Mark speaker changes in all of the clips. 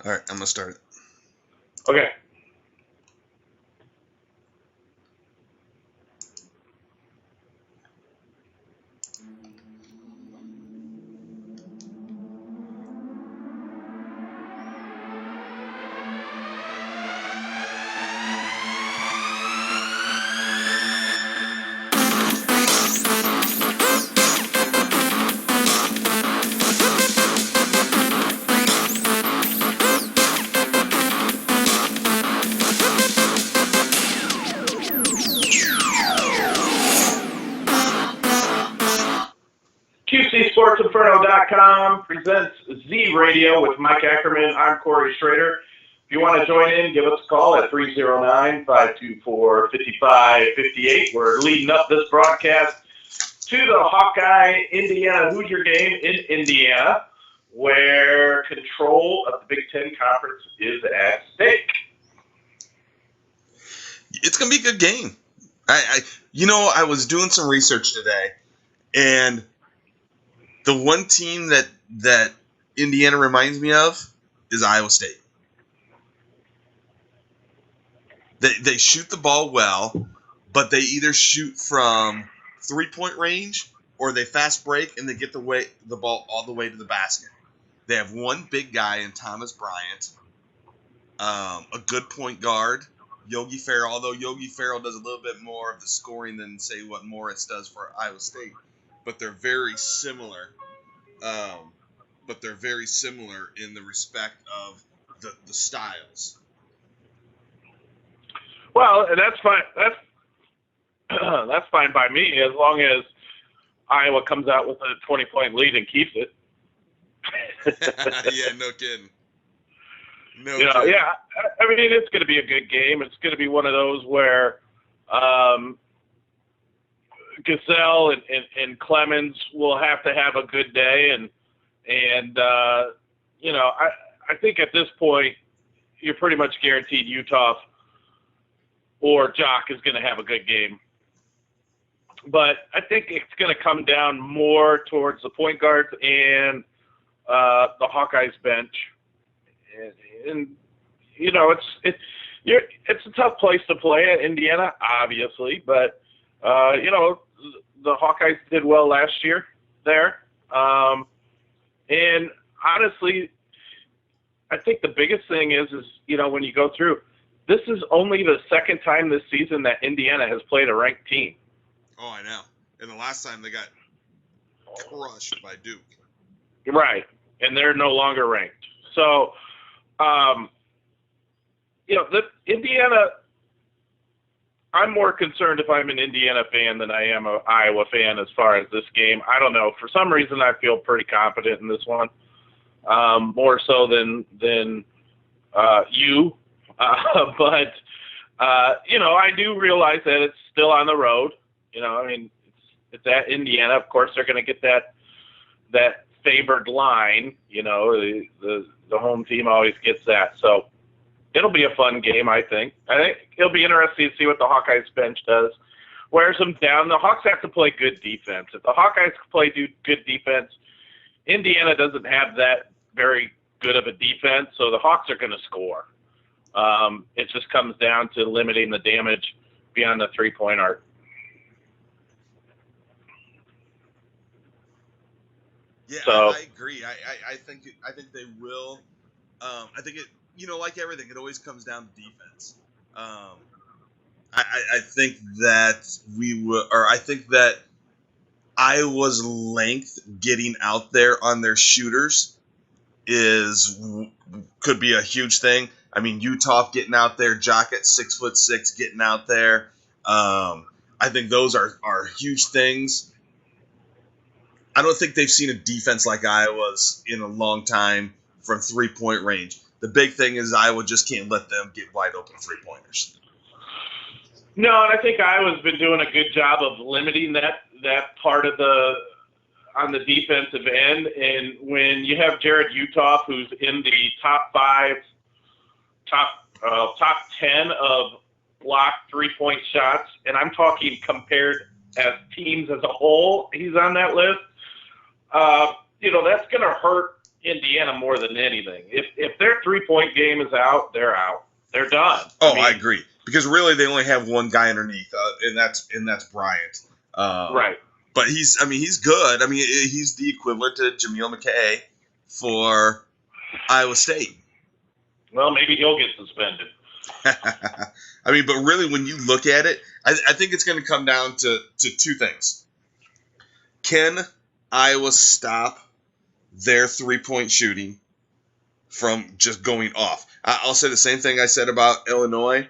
Speaker 1: All right, I'm going to start it.
Speaker 2: Okay. QCSportsInferno.com presents ZRadio with Mike Ackerman. I'm Corey Schrader. If you want to join in, give us a call at 309-524-5558. We're leading up this broadcast to the Hawkeye Indiana Hoosier game in Indiana, where control of the Big Ten Conference is at stake.
Speaker 1: It's going to be a good game. I was doing some research today, and the one team that Indiana reminds me of is Iowa State. They shoot the ball well, but they either shoot from 3-point range or they fast break and they get the ball all the way to the basket. They have one big guy in Thomas Bryant, a good point guard, Yogi Ferrell, although Yogi Ferrell does a little bit more of the scoring than, say, what Morris does for Iowa State. But they're very similar. In the respect of the styles.
Speaker 2: Well, that's fine. That's fine by me as long as Iowa comes out with a 20-point lead and keeps it.
Speaker 1: Yeah, no kidding. No kidding.
Speaker 2: Yeah. I mean, it's going to be a good game. It's going to be one of those where Gazelle and Clemens will have to have a good day, and I think at this point you're pretty much guaranteed Utah or Jock is going to have a good game. But I think it's going to come down more towards the point guards and the Hawkeyes bench, and it's a tough place to play at Indiana, obviously, but the Hawkeyes did well last year there. And honestly, I think the biggest thing is when you go through, this is only the second time this season that Indiana has played a ranked team.
Speaker 1: Oh, I know. And the last time they got crushed by Duke.
Speaker 2: Right. And they're no longer ranked. So, the Indiana, I'm more concerned if I'm an Indiana fan than I am an Iowa fan as far as this game. I don't know. For some reason, I feel pretty confident in this one, more so than you. But I do realize that it's still on the road. It's at Indiana. Of course, they're going to get that favored line. The home team always gets that. So it'll be a fun game, I think. I think it'll be interesting to see what the Hawkeyes bench does. Wears them down. The Hawks have to play good defense. If the Hawkeyes play good defense, Indiana doesn't have that very good of a defense, so the Hawks are going to score. It just comes down to limiting the damage beyond the three-point arc.
Speaker 1: Yeah,
Speaker 2: so,
Speaker 1: I agree. I think they will. I think it. Like everything, it always comes down to defense. I think that I think that Iowa's length getting out there on their shooters could be a huge thing. I mean, Utah getting out there, Jock at 6'6" getting out there. I think those are huge things. I don't think they've seen a defense like Iowa's in a long time from 3-point range. The big thing is Iowa just can't let them get wide open 3-pointers.
Speaker 2: No, and I think Iowa's been doing a good job of limiting that part of on the defensive end. And when you have Jared Uthoff, who's in the top 10 of blocked 3-point shots, and I'm talking compared as teams as a whole, he's on that list. That's going to hurt, Indiana more than anything. If their 3-point game is out, they're out. They're done.
Speaker 1: Oh, I agree. Because really, they only have one guy underneath, and that's Bryant.
Speaker 2: Right.
Speaker 1: But he's good. I mean, he's the equivalent to Jameel McKay for Iowa State.
Speaker 2: Well, maybe he'll get suspended.
Speaker 1: I mean, but really, when you look at it, I think it's going to come down to two things. Can Iowa stop their 3-point shooting from just going off? I'll say the same thing I said about Illinois.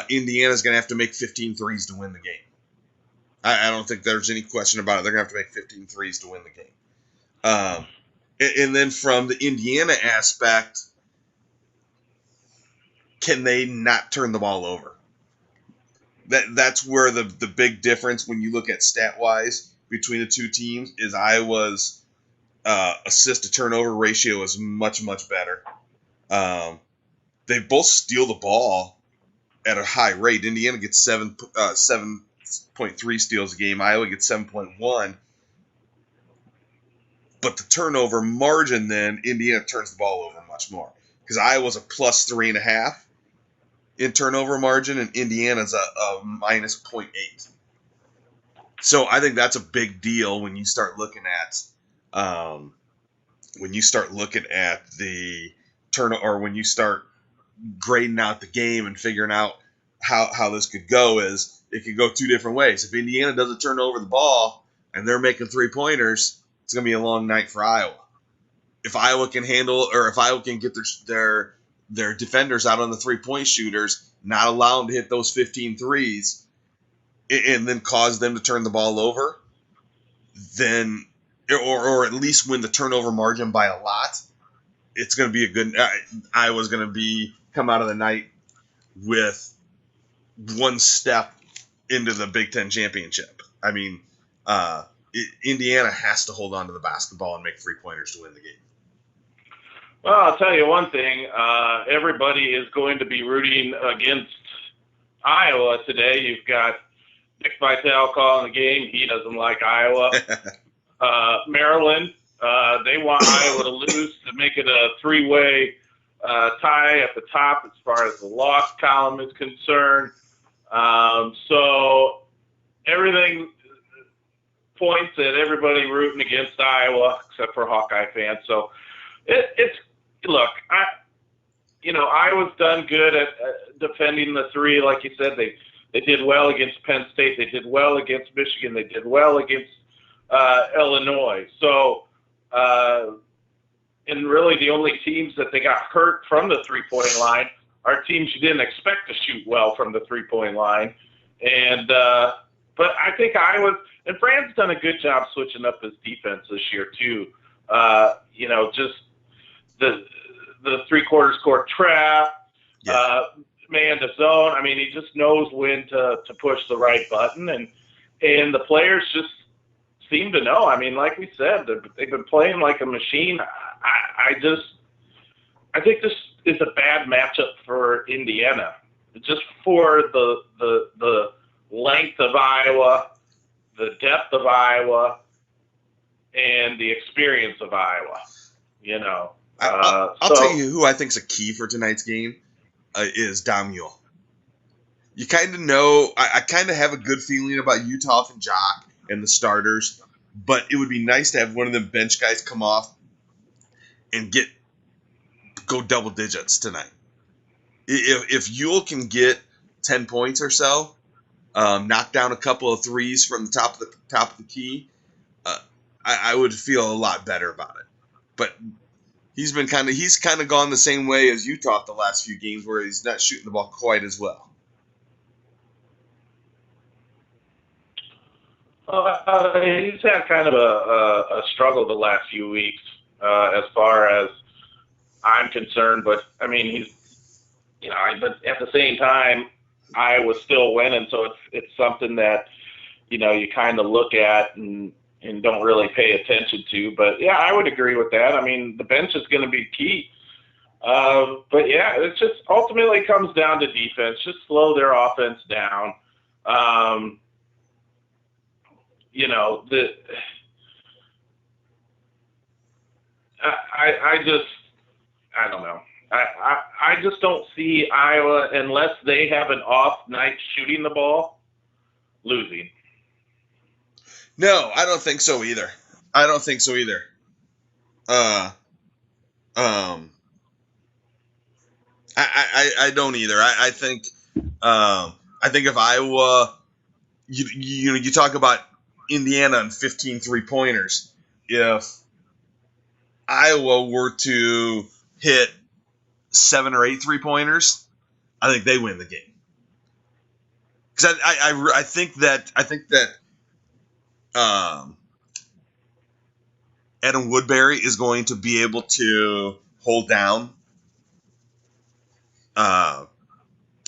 Speaker 1: Indiana's going to have to make 15 threes to win the game. I don't think there's any question about it. They're going to have to make 15 threes to win the game. And then from the Indiana aspect, can they not turn the ball over? That's where the big difference when you look at stat-wise between the two teams is Iowa's assist to turnover ratio is much, much better. They both steal the ball at a high rate. Indiana gets 7.3 steals a game. Iowa gets 7.1. But the turnover margin, then Indiana turns the ball over much more because Iowa's a plus 3.5 in turnover margin, and Indiana's a minus 0.8. So I think that's a big deal when you start looking at the turnover, or when you start grading out the game and figuring out how this could go. Is it could go two different ways. If Indiana doesn't turn over the ball and they're making 3-pointers, it's going to be a long night for Iowa. If Iowa can handle, or if Iowa can get their defenders out on the 3-point shooters, not allow them to hit those 15 threes, and then cause them to turn the ball over, then, or at least win the turnover margin by a lot, it's going to be a good. Iowa's going to come out of the night with one step into the Big Ten championship. I mean, Indiana has to hold on to the basketball and make 3-pointers to win the game.
Speaker 2: Well, I'll tell you one thing. Everybody is going to be rooting against Iowa today. You've got Nick Vitale calling the game. He doesn't like Iowa. Maryland, they want Iowa to lose to make it a 3-way tie at the top as far as the loss column is concerned. So everything points at everybody rooting against Iowa except for Hawkeye fans. So it's look, Iowa's done good at defending the 3. Like you said, they did well against Penn State. They did well against Michigan. They did well against Illinois. So, and really the only teams that they got hurt from the 3-point line are teams you didn't expect to shoot well from the 3-point line. And but I think Iowa and Fran's done a good job switching up his defense this year too. Just the 3-quarters court trap, man to zone. I mean, he just knows when to push the right button, and the players just seem to know. I mean, like we said, they've been playing like a machine. I think this is a bad matchup for Indiana, just for the length of Iowa, the depth of Iowa, and the experience of Iowa. I'll
Speaker 1: tell you who I think is a key for tonight's game is Damuel. You kind of know, I kind of have a good feeling about Utah and Jock and the starters, but it would be nice to have one of them bench guys come off and go double digits tonight. If Ewell can get 10 points or so, knock down a couple of threes from the top of the key, I would feel a lot better about it. But he's kind of gone the same way as Utah the last few games, where he's not shooting the ball quite as well.
Speaker 2: He's had kind of a struggle the last few weeks, as far as I'm concerned. But I mean, but at the same time, Iowa's still winning, so it's something that you kind of look at and don't really pay attention to. But yeah, I would agree with that. I mean, the bench is going to be key. But yeah, it just ultimately comes down to defense. Just slow their offense down. I don't know. I just don't see Iowa, unless they have an off night shooting the ball, losing.
Speaker 1: No, I don't think so either. I don't don't either. I think if Iowa, you talk about Indiana and 15 3-pointers. If Iowa were to hit 7 or 8 3-pointers, I think they win the game. Because I think that Adam Woodbury is going to be able to hold down.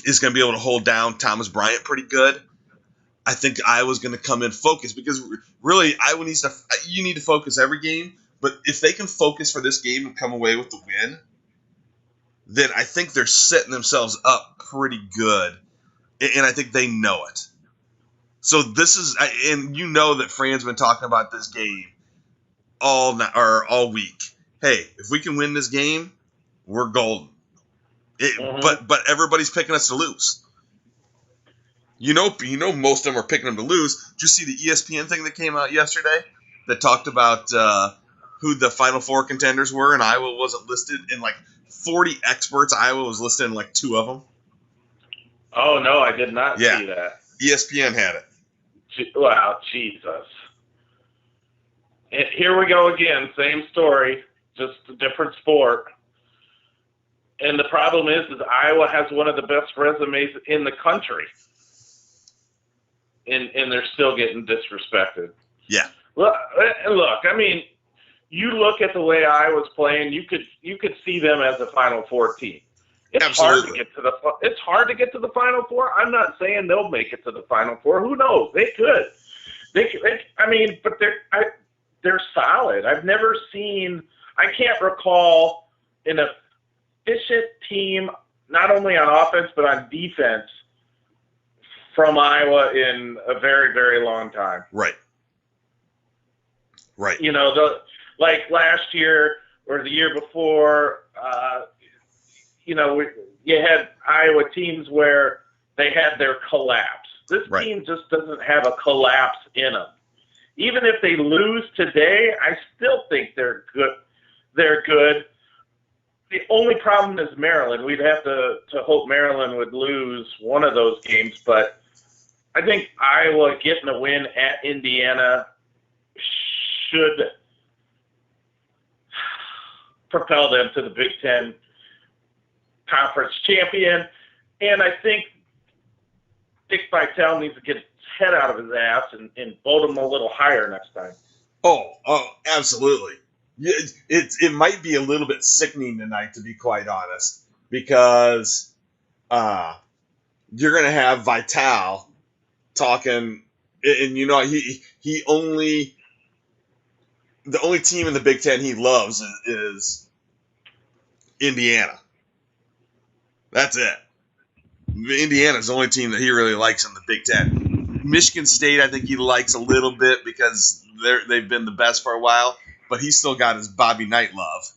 Speaker 1: Is going to be able to hold down Thomas Bryant pretty good. I think Iowa's going to come in focused, because really Iowa you need to focus every game. But if they can focus for this game and come away with the win, then I think they're setting themselves up pretty good, and I think they know it. So this is, and you know that Fran's been talking about this game all week. Hey, if we can win this game, we're golden. But everybody's picking us to lose. You know, most of them are picking them to lose. Did you see the ESPN thing that came out yesterday that talked about who the Final Four contenders were, and Iowa wasn't listed in like 40 experts? Iowa was listed in like 2 of them.
Speaker 2: Oh no, I did not see that.
Speaker 1: ESPN had it.
Speaker 2: Wow, Jesus. And here we go again, same story, just a different sport. And the problem is Iowa has one of the best resumes in the country. And they're still getting disrespected.
Speaker 1: Yeah.
Speaker 2: Look, I mean, you look at the way Iowa's playing, you could see them as a Final Four team. It's
Speaker 1: Absolutely.
Speaker 2: hard to get to the Final Four. I'm not saying they'll make it to the Final Four. Who knows? They could. I mean, but they're solid. I've never seen. I can't recall an efficient team, not only on offense but on defense, from Iowa in a very, very long time.
Speaker 1: Right.
Speaker 2: You know, like last year or the year before. You had Iowa teams where they had their collapse. This team just doesn't have a collapse in them. Even if they lose today, I still think they're good. They're good. The only problem is Maryland. We'd have to hope Maryland would lose one of those games, but I think Iowa getting a win at Indiana should propel them to the Big Ten Conference champion, and I think Dick Vitale needs to get his head out of his ass and vote him a little higher next time.
Speaker 1: Oh, absolutely. It might be a little bit sickening tonight, to be quite honest, because you're going to have Vitale talking, and you know he only the only team in the Big Ten he loves is Indiana. That's it. Indiana's the only team that he really likes in the Big Ten. Michigan State, I think he likes a little bit because they've been the best for a while, but he's still got his Bobby Knight love,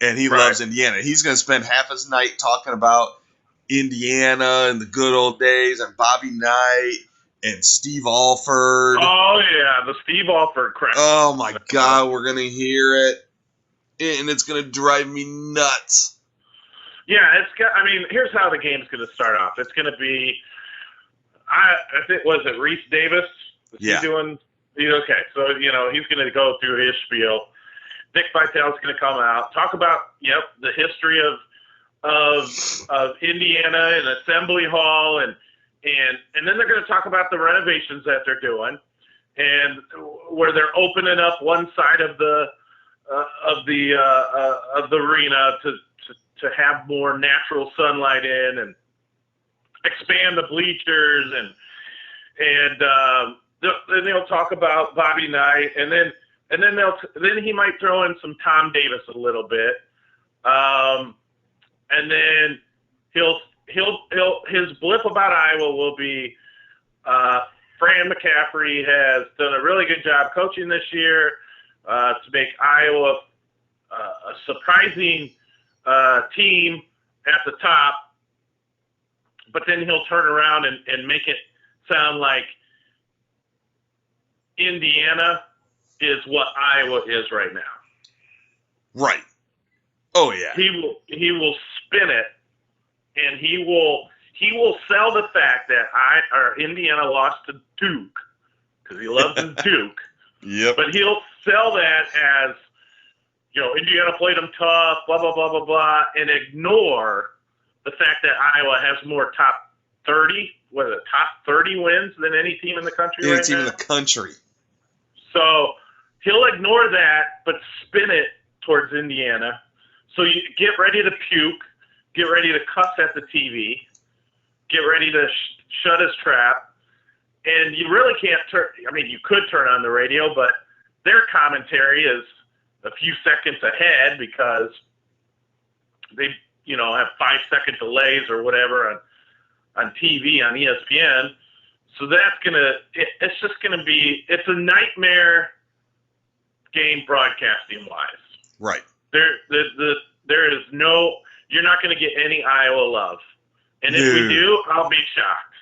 Speaker 1: and he loves Indiana. He's going to spend half his night talking about Indiana and the good old days and Bobby Knight and Steve Alford.
Speaker 2: Oh, yeah, the Steve Alford crap.
Speaker 1: Oh, my God, we're going to hear it, and it's going to drive me nuts.
Speaker 2: Yeah, here's how the game's going to start off. It's going to be, I think, was it Reese Davis?
Speaker 1: Yeah.
Speaker 2: Okay, so, he's going to go through his spiel. Dick Vitale's going to come out, talk about, the history of Indiana and Assembly Hall, and then they're going to talk about the renovations that they're doing, and where they're opening up one side of the arena to have more natural sunlight in, and expand the bleachers, and then they'll talk about Bobby Knight, and then he might throw in some Tom Davis a little bit, and then his blip about Iowa will be Fran McCaffrey has done a really good job coaching this year to make Iowa surprising team at the top, but then he'll turn around and make it sound like Indiana is what Iowa is right now.
Speaker 1: Right. Oh yeah.
Speaker 2: He will spin it, and he will sell the fact that Indiana lost to Duke because he loves his Duke.
Speaker 1: Yep.
Speaker 2: But he'll sell that as, Indiana played them tough, blah blah blah blah blah, and ignore the fact that Iowa has more top 30 wins than any team in the country right now. Any
Speaker 1: team in the country.
Speaker 2: So he'll ignore that, but spin it towards Indiana. So you get ready to puke, get ready to cuss at the TV, get ready to shut his trap, and you really can't turn. I mean, you could turn on the radio, but their commentary is a few seconds ahead because they, have 5-second delays or whatever on TV on ESPN. So it's just gonna be a nightmare game broadcasting wise.
Speaker 1: Right.
Speaker 2: There is no, you're not going to get any Iowa love. And if we do, I'll be shocked.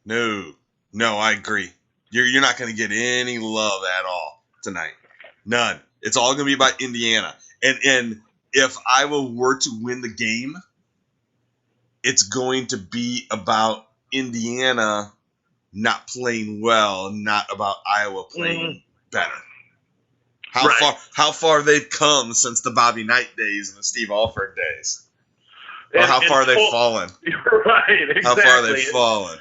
Speaker 1: No, I agree. You're not going to get any love at all tonight. None. It's all going to be about Indiana. And if Iowa were to win the game, it's going to be about Indiana not playing well, not about Iowa playing better. How far they've come since the Bobby Knight days and the Steve Alford days. Or how far they've fallen.
Speaker 2: Right, exactly.
Speaker 1: How far they've fallen.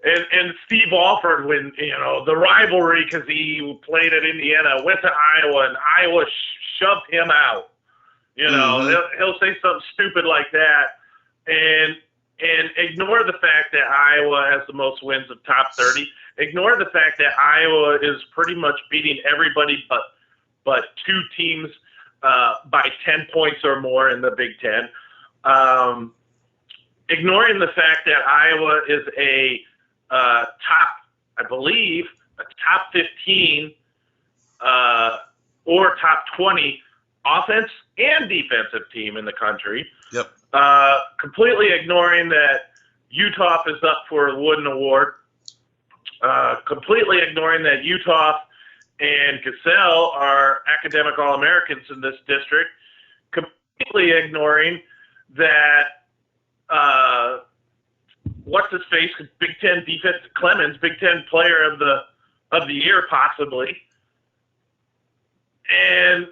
Speaker 2: And Steve Alford, when, the rivalry, because he played at Indiana, went to Iowa, and Iowa shoved him out. He'll say something stupid like that, and ignore the fact that Iowa has the most wins of top 30. Ignore the fact that Iowa is pretty much beating everybody but two teams by 10 points or more in the Big Ten. Ignoring the fact that Iowa is a top 15 or top 20 offense and defensive team in the country.
Speaker 1: Yep.
Speaker 2: Completely ignoring that Utah is up for the Wooden Award. Completely ignoring that Utah and Cassell are academic All-Americans in this district. Completely ignoring that what's his face, Big Ten defense, Clemens, Big Ten player of the year possibly, and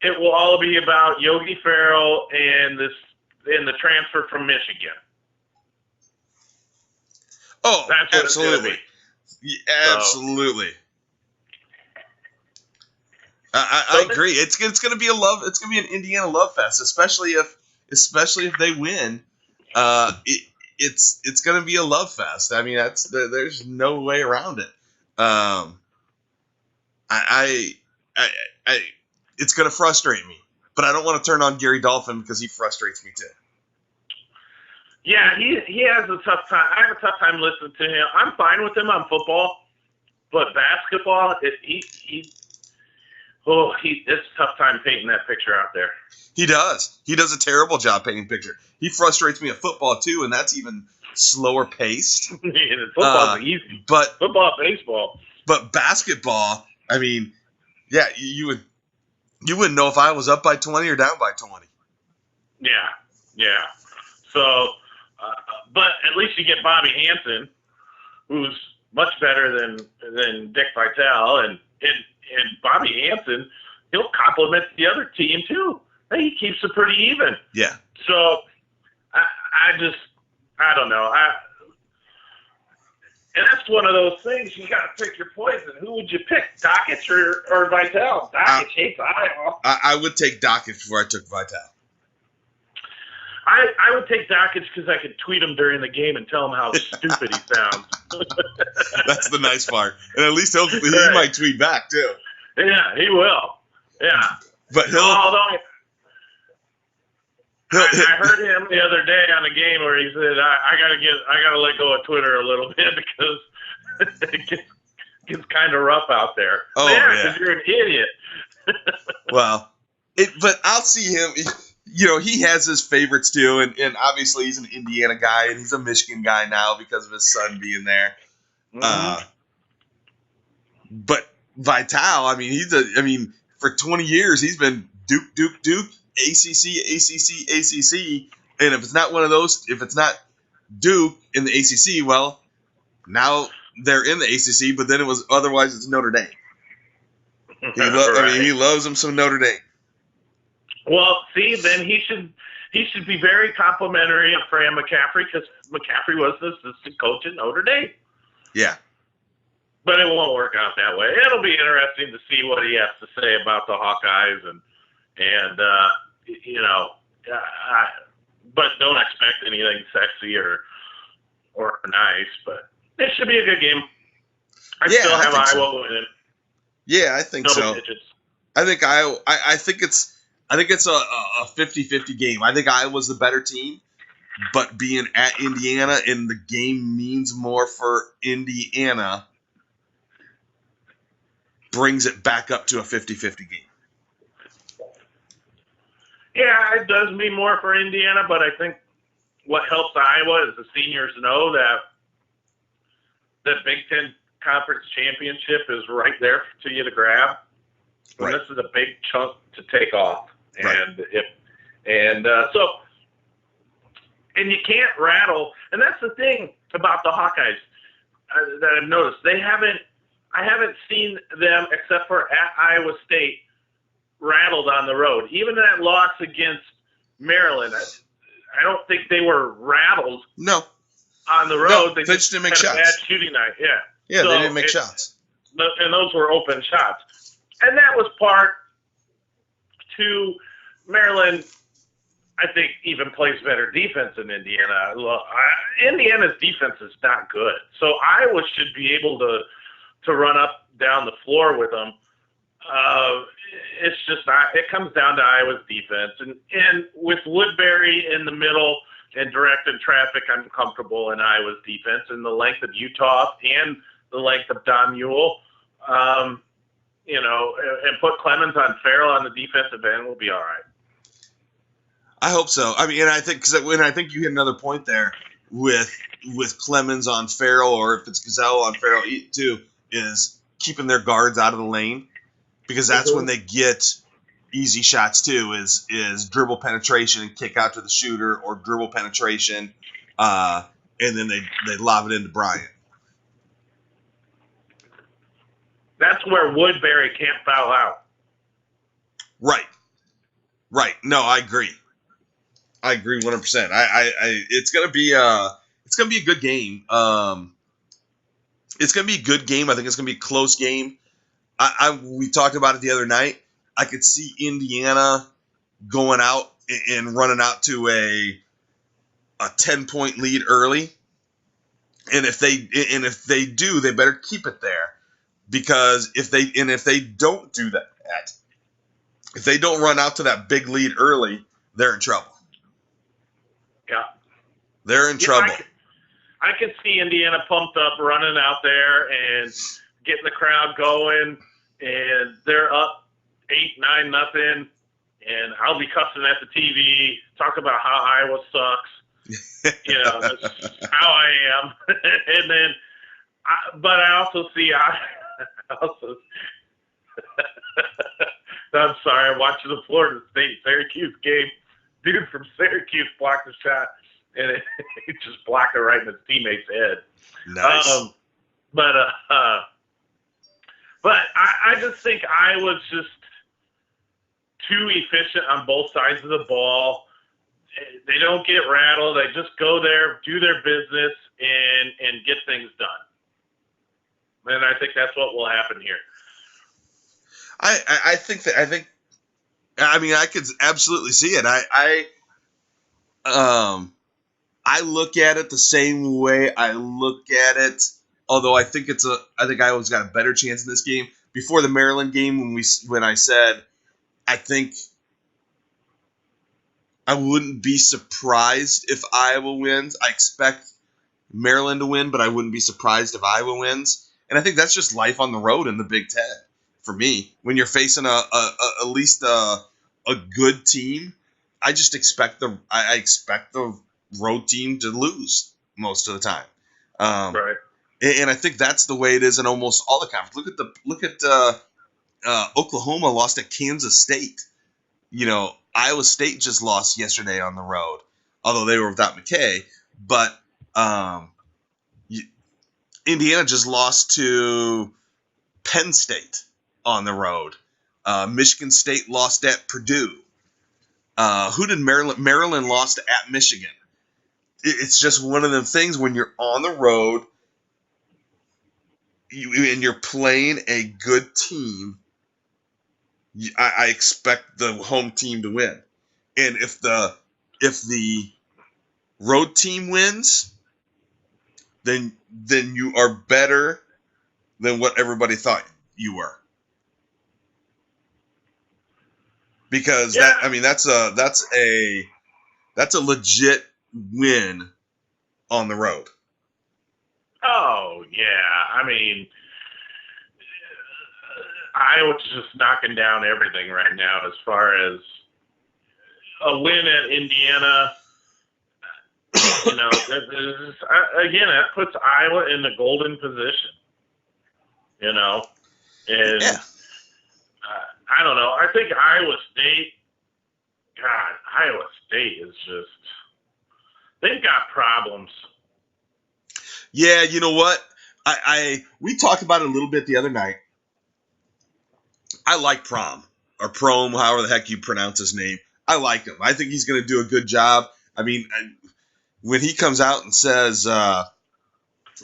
Speaker 2: it will all be about Yogi Ferrell and the transfer from Michigan.
Speaker 1: Oh,
Speaker 2: that's what
Speaker 1: absolutely.
Speaker 2: It's
Speaker 1: yeah, absolutely. I agree. It's going to be it's going to be an Indiana love fest, especially if they win. It's going to be a love fest. I mean, there's no way around it. It's going to frustrate me, but I don't want to turn on Gary Dolphin because he frustrates me too.
Speaker 2: Yeah, he has a tough time. I have a tough time listening to him. I'm fine with him on football, but basketball, it's a tough time painting that picture out there.
Speaker 1: He does. He does a terrible job painting the picture. He frustrates me at football too, and that's even slower paced.
Speaker 2: Football's easy.
Speaker 1: But
Speaker 2: football, baseball.
Speaker 1: But basketball, I mean, yeah, you wouldn't know if I was up by 20 or down by 20.
Speaker 2: Yeah. So, but at least you get Bobby Hansen, who's much better than Dick Vitale, and Bobby Hansen, he'll compliment the other team too. He keeps it pretty even.
Speaker 1: Yeah.
Speaker 2: So, I don't know. And that's one of those things, you got to pick your poison. Who would you pick, Dockich or Vitale? Dockich hates Iowa.
Speaker 1: I would take Dockich before I took Vitale.
Speaker 2: I would take Dockich because I could tweet him during the game and tell him how stupid he sounds.
Speaker 1: That's the nice part. And at least he might tweet back, too.
Speaker 2: Yeah, he will. Yeah.
Speaker 1: But
Speaker 2: I heard him the other day on a game where he said, I gotta let go of Twitter a little bit because it gets kind of rough out there.
Speaker 1: Oh,
Speaker 2: yeah, because you're an idiot.
Speaker 1: Well, But I'll see him. You know, he has his favorites too, and obviously he's an Indiana guy and he's a Michigan guy now because of his son being there. But Vital, for 20 years he's been Duke, ACC, ACC, and if it's not one of those, if it's not Duke in the ACC, well, now they're in the ACC, but then otherwise it's Notre Dame. He loves him some Notre Dame.
Speaker 2: Well, see, then he should be very complimentary of Fran McCaffrey because McCaffrey was the assistant coach at Notre Dame.
Speaker 1: Yeah.
Speaker 2: But it won't work out that way. It'll be interesting to see what he has to say about the Hawkeyes and but don't expect anything sexy or nice. But it should be a good game. I still have Iowa winning.
Speaker 1: Yeah, I think so.
Speaker 2: Digits.
Speaker 1: I think I think it's a 50-50 game. I think Iowa's the better team, but being at Indiana and the game means more for Indiana brings it back up to a 50-50 game.
Speaker 2: Yeah, it does mean more for Indiana, but I think what helps Iowa is the seniors know that the Big Ten Conference Championship is right there to you to grab. And This is a big chunk to take off. And and you can't rattle. And that's the thing about the Hawkeyes that I've noticed. I haven't seen them, except for at Iowa State, rattled on the road. Even that loss against Maryland, I don't think they were rattled.
Speaker 1: No.
Speaker 2: On the road,
Speaker 1: no,
Speaker 2: they
Speaker 1: just didn't make
Speaker 2: had
Speaker 1: shots.
Speaker 2: a bad shooting night. Yeah.
Speaker 1: Yeah, so they didn't make shots.
Speaker 2: And those were open shots. And that was part to Maryland, I think, even plays better defense than Indiana. Indiana's defense is not good. So Iowa should be able to run up down the floor with them. It's just not. It comes down to Iowa's defense. And with Woodbury in the middle and directing traffic, I'm comfortable in Iowa's defense. And the length of Utah and the length of Don Mule, and put Clemens on Farrell on the defensive end, we'll be all right.
Speaker 1: I hope so. I mean, and I think you hit another point there with Clemens on Farrell, or if it's Gazelle on Farrell too, is keeping their guards out of the lane, because that's when they get easy shots too. Is dribble penetration and kick out to the shooter, or dribble penetration, and then they lob it into Bryant.
Speaker 2: That's where Woodbury can't foul out. Right.
Speaker 1: No, I agree 100%. It's gonna be a good game. It's gonna be a good game. I think it's gonna be a close game. We talked about it the other night. I could see Indiana going out and running out to a 10-point lead early, and if they do, they better keep it there. Because if they don't do that, if they don't run out to that big lead early, they're in trouble.
Speaker 2: Yeah.
Speaker 1: They're in trouble.
Speaker 2: I can see Indiana pumped up, running out there and getting the crowd going, and they're up 8-9-0, and I'll be cussing at the TV, talking about how Iowa sucks. That's how I am. And then, but I also see I'm sorry, I'm watching the Florida State Syracuse game. Dude from Syracuse blocked the shot, and he just blocked it right in his teammate's head.
Speaker 1: Nice.
Speaker 2: But I just think Iowa's just too efficient on both sides of the ball. They don't get rattled. They just go there, do their business, and get things done. And I think that's what will happen here.
Speaker 1: I could absolutely see it. I look at it the same way I look at it, although I think Iowa's got a better chance in this game. Before the Maryland game, when I said I think I wouldn't be surprised if Iowa wins. I expect Maryland to win, but I wouldn't be surprised if Iowa wins. And I think that's just life on the road in the Big Ten for me. When you're facing at least a a good team, I just expect I expect the road team to lose most of the time.
Speaker 2: Right.
Speaker 1: And I think that's the way it is in almost all the conferences. Look at Oklahoma lost at Kansas State. Iowa State just lost yesterday on the road, although they were without McKay. But Indiana just lost to Penn State on the road. Michigan State lost at Purdue. Who did Maryland lost at Michigan? It's just one of them things when you're on the road and you're playing a good team. I expect the home team to win, and if the road team wins, then you are better than what everybody thought you were. Because that's a legit win on the road.
Speaker 2: Oh yeah, I mean, Iowa's just knocking down everything right now as far as a win at Indiana. Again, that puts Iowa in the golden position. And I don't know. I think Iowa State is just, they've got problems.
Speaker 1: Yeah, you know what? We talked about it a little bit the other night. I like Prom, or Prom, however the heck you pronounce his name. I like him. I think he's going to do a good job. I mean, when he comes out and says,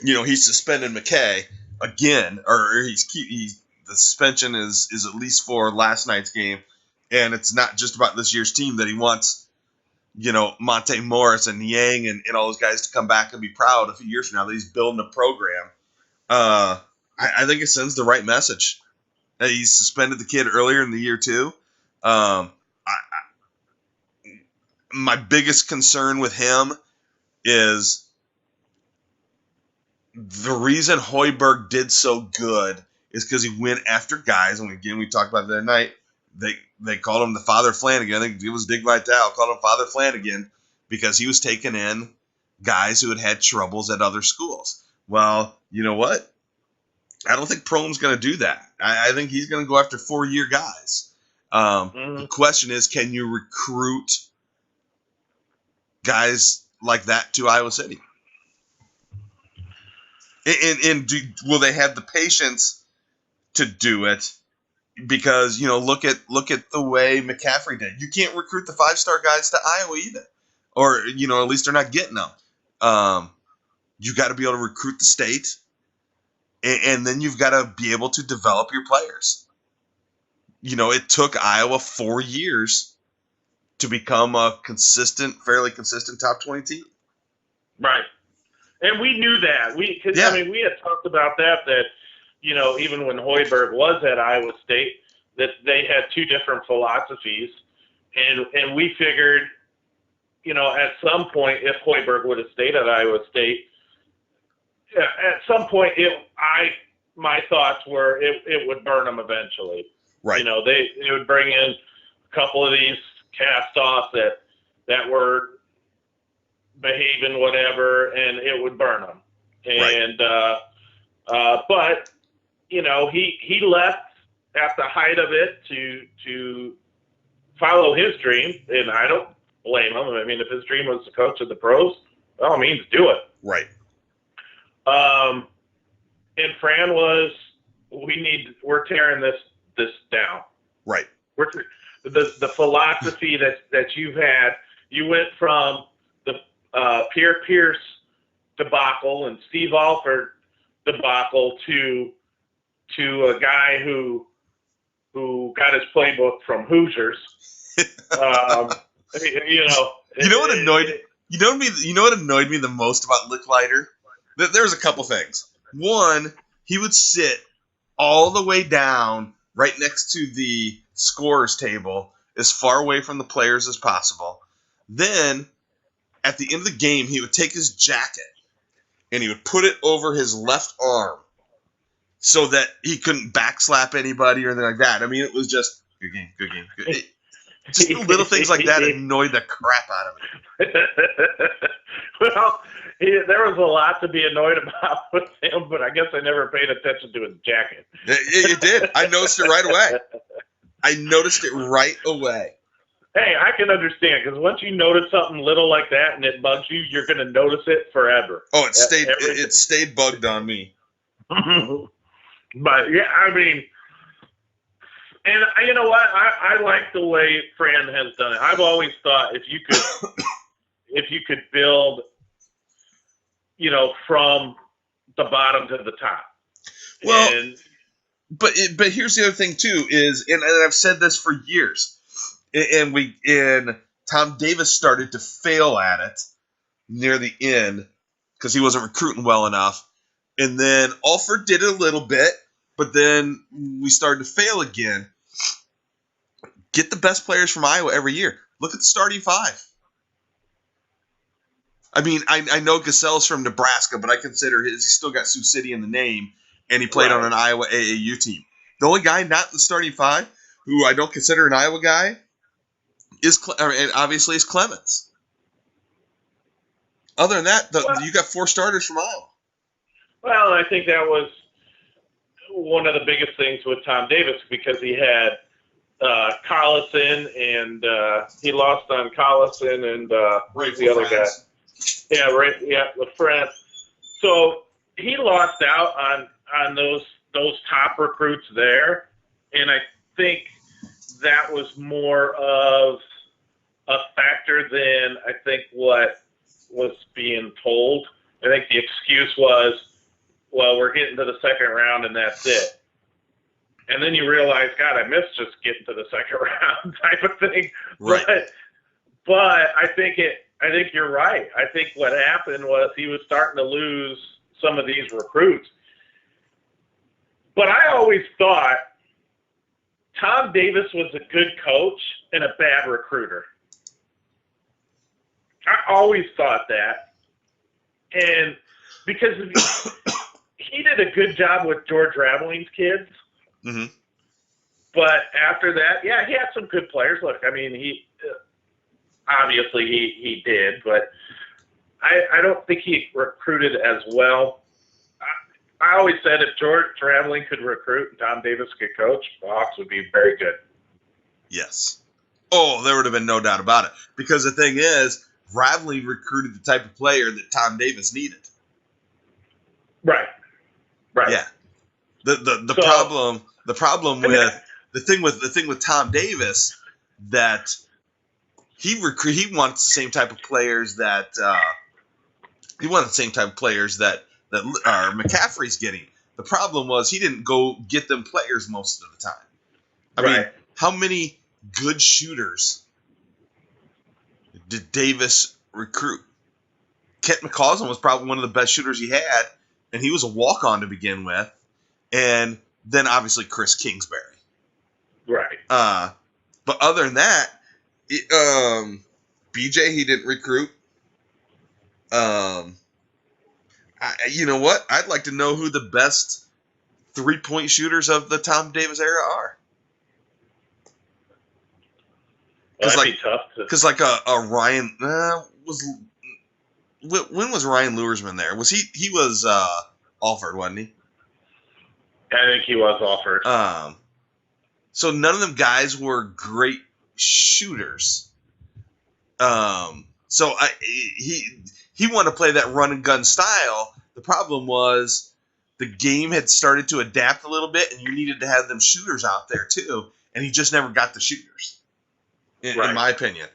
Speaker 1: he's suspended McKay again, or the suspension is at least for last night's game, and it's not just about this year's team that he wants, Monte Morris and Yang and all those guys to come back and be proud a few years from now that he's building a program. I think it sends the right message. He suspended the kid earlier in the year too. My biggest concern with him is the reason Hoiberg did so good is because he went after guys, and again we talked about it the other night. They called him the Father Flanagan. I think it was Dick Vitale called him Father Flanagan because he was taking in guys who had troubles at other schools. Well, you know what? I don't think Prom's going to do that. I think he's going to go after 4-year guys. The question is, can you recruit guys like that to Iowa City? And will they have the patience to do it? Because look at the way McCaffrey did. You can't recruit the 5-star guys to Iowa either, or at least they're not getting them. You got to be able to recruit the state, and then you've got to be able to develop your players. It took Iowa 4 years to become a fairly consistent top 20 team.
Speaker 2: Right. And we knew that. We had talked about that even when Hoiberg was at Iowa State, that they had two different philosophies. And we figured, at some point, if Hoiberg would have stayed at Iowa State, at some point, my thoughts were it would burn them eventually.
Speaker 1: Right.
Speaker 2: They would bring in a couple of these cast-offs that were behaving whatever, and it would burn them. And but he left at the height of it to follow his dream, and I don't blame him. I mean, if his dream was to coach at the pros, by all means, do it.
Speaker 1: Right.
Speaker 2: And Fran was, we're tearing this down.
Speaker 1: Right.
Speaker 2: The philosophy that you've had, you went from the Pierce debacle and Steve Alford debacle to a guy who got his playbook from Hoosiers.
Speaker 1: You know what annoyed me the most about Licklider? There was a couple things. One, he would sit all the way down right next to the scorer's table, as far away from the players as possible. Then, at the end of the game, he would take his jacket and he would put it over his left arm so that he couldn't backslap anybody or anything like that. I mean, it was just good game. Just the little things like that annoyed the crap out of me.
Speaker 2: Well, there was a lot to be annoyed about with him, but I guess I never paid attention to his jacket.
Speaker 1: It did. I noticed it right away.
Speaker 2: Hey, I can understand, because once you notice something little like that and it bugs you, you're going to notice it forever.
Speaker 1: Oh, it stayed bugged on me.
Speaker 2: But, yeah, I mean, and you know what? I like the way Fran has done it. I've always thought if you could build, you know, from the bottom to the top.
Speaker 1: Well, but here's the other thing too is, and I've said this for years, and Tom Davis started to fail at it near the end because he wasn't recruiting well enough, and then Alford did it a little bit, but then we started to fail again. Get the best players from Iowa every year. Look at the starting five. I mean, I know Gaselle's from Nebraska, but I consider he's still got Sioux City in the name, and he played on an Iowa AAU team. The only guy not in the starting five who I don't consider an Iowa guy is Clements. Other than that, you got 4 starters from Iowa.
Speaker 2: Well, I think that was one of the biggest things with Tom Davis, because he had Collison, and he lost on Collison, and who's the other guy? Yeah, right. Yeah, LaFrance. So he lost out on those top recruits there, and I think that was more of a factor than I think what was being told. I think the excuse was, well, we're getting to the second round and that's it. And then you realize, God, I missed just getting to the second round type of thing.
Speaker 1: Right.
Speaker 2: But I think you're right. I think what happened was he was starting to lose some of these recruits. But I always thought Tom Davis was a good coach and a bad recruiter. I always thought that. And because he did a good job with George Raveling's kids.
Speaker 1: Mm-hmm.
Speaker 2: But after that, yeah, he had some good players. Look, I mean, he obviously he did, but I don't think he recruited as well. I always said if George Raveling could recruit and Tom Davis could coach, the Hawks would be very good.
Speaker 1: Yes. Oh, there would have been no doubt about it. Because the thing is, Raveling recruited the type of player that Tom Davis needed.
Speaker 2: Right.
Speaker 1: Yeah. The problem with the thing with Tom Davis that he wants the same type of players that McCaffrey's getting. The problem was he didn't go get them players most of the time. I mean, how many good shooters did Davis recruit? Kent McCausland was probably one of the best shooters he had, and he was a walk-on to begin with. And then obviously Chris Kingsbury. Right. But other than that, BJ he didn't recruit. You know what? I'd like to know who the best 3-point shooters of the Tom Davis era are.
Speaker 2: That'd be tough.
Speaker 1: Because like a Ryan when was Ryan Luersman there? Was he was Alford, wasn't he?
Speaker 2: I think he was Alford.
Speaker 1: So none of them guys were great shooters. So he wanted to play that run and gun style. The problem was the game had started to adapt a little bit, and you needed to have them shooters out there too. And he just never got the shooters, in my opinion.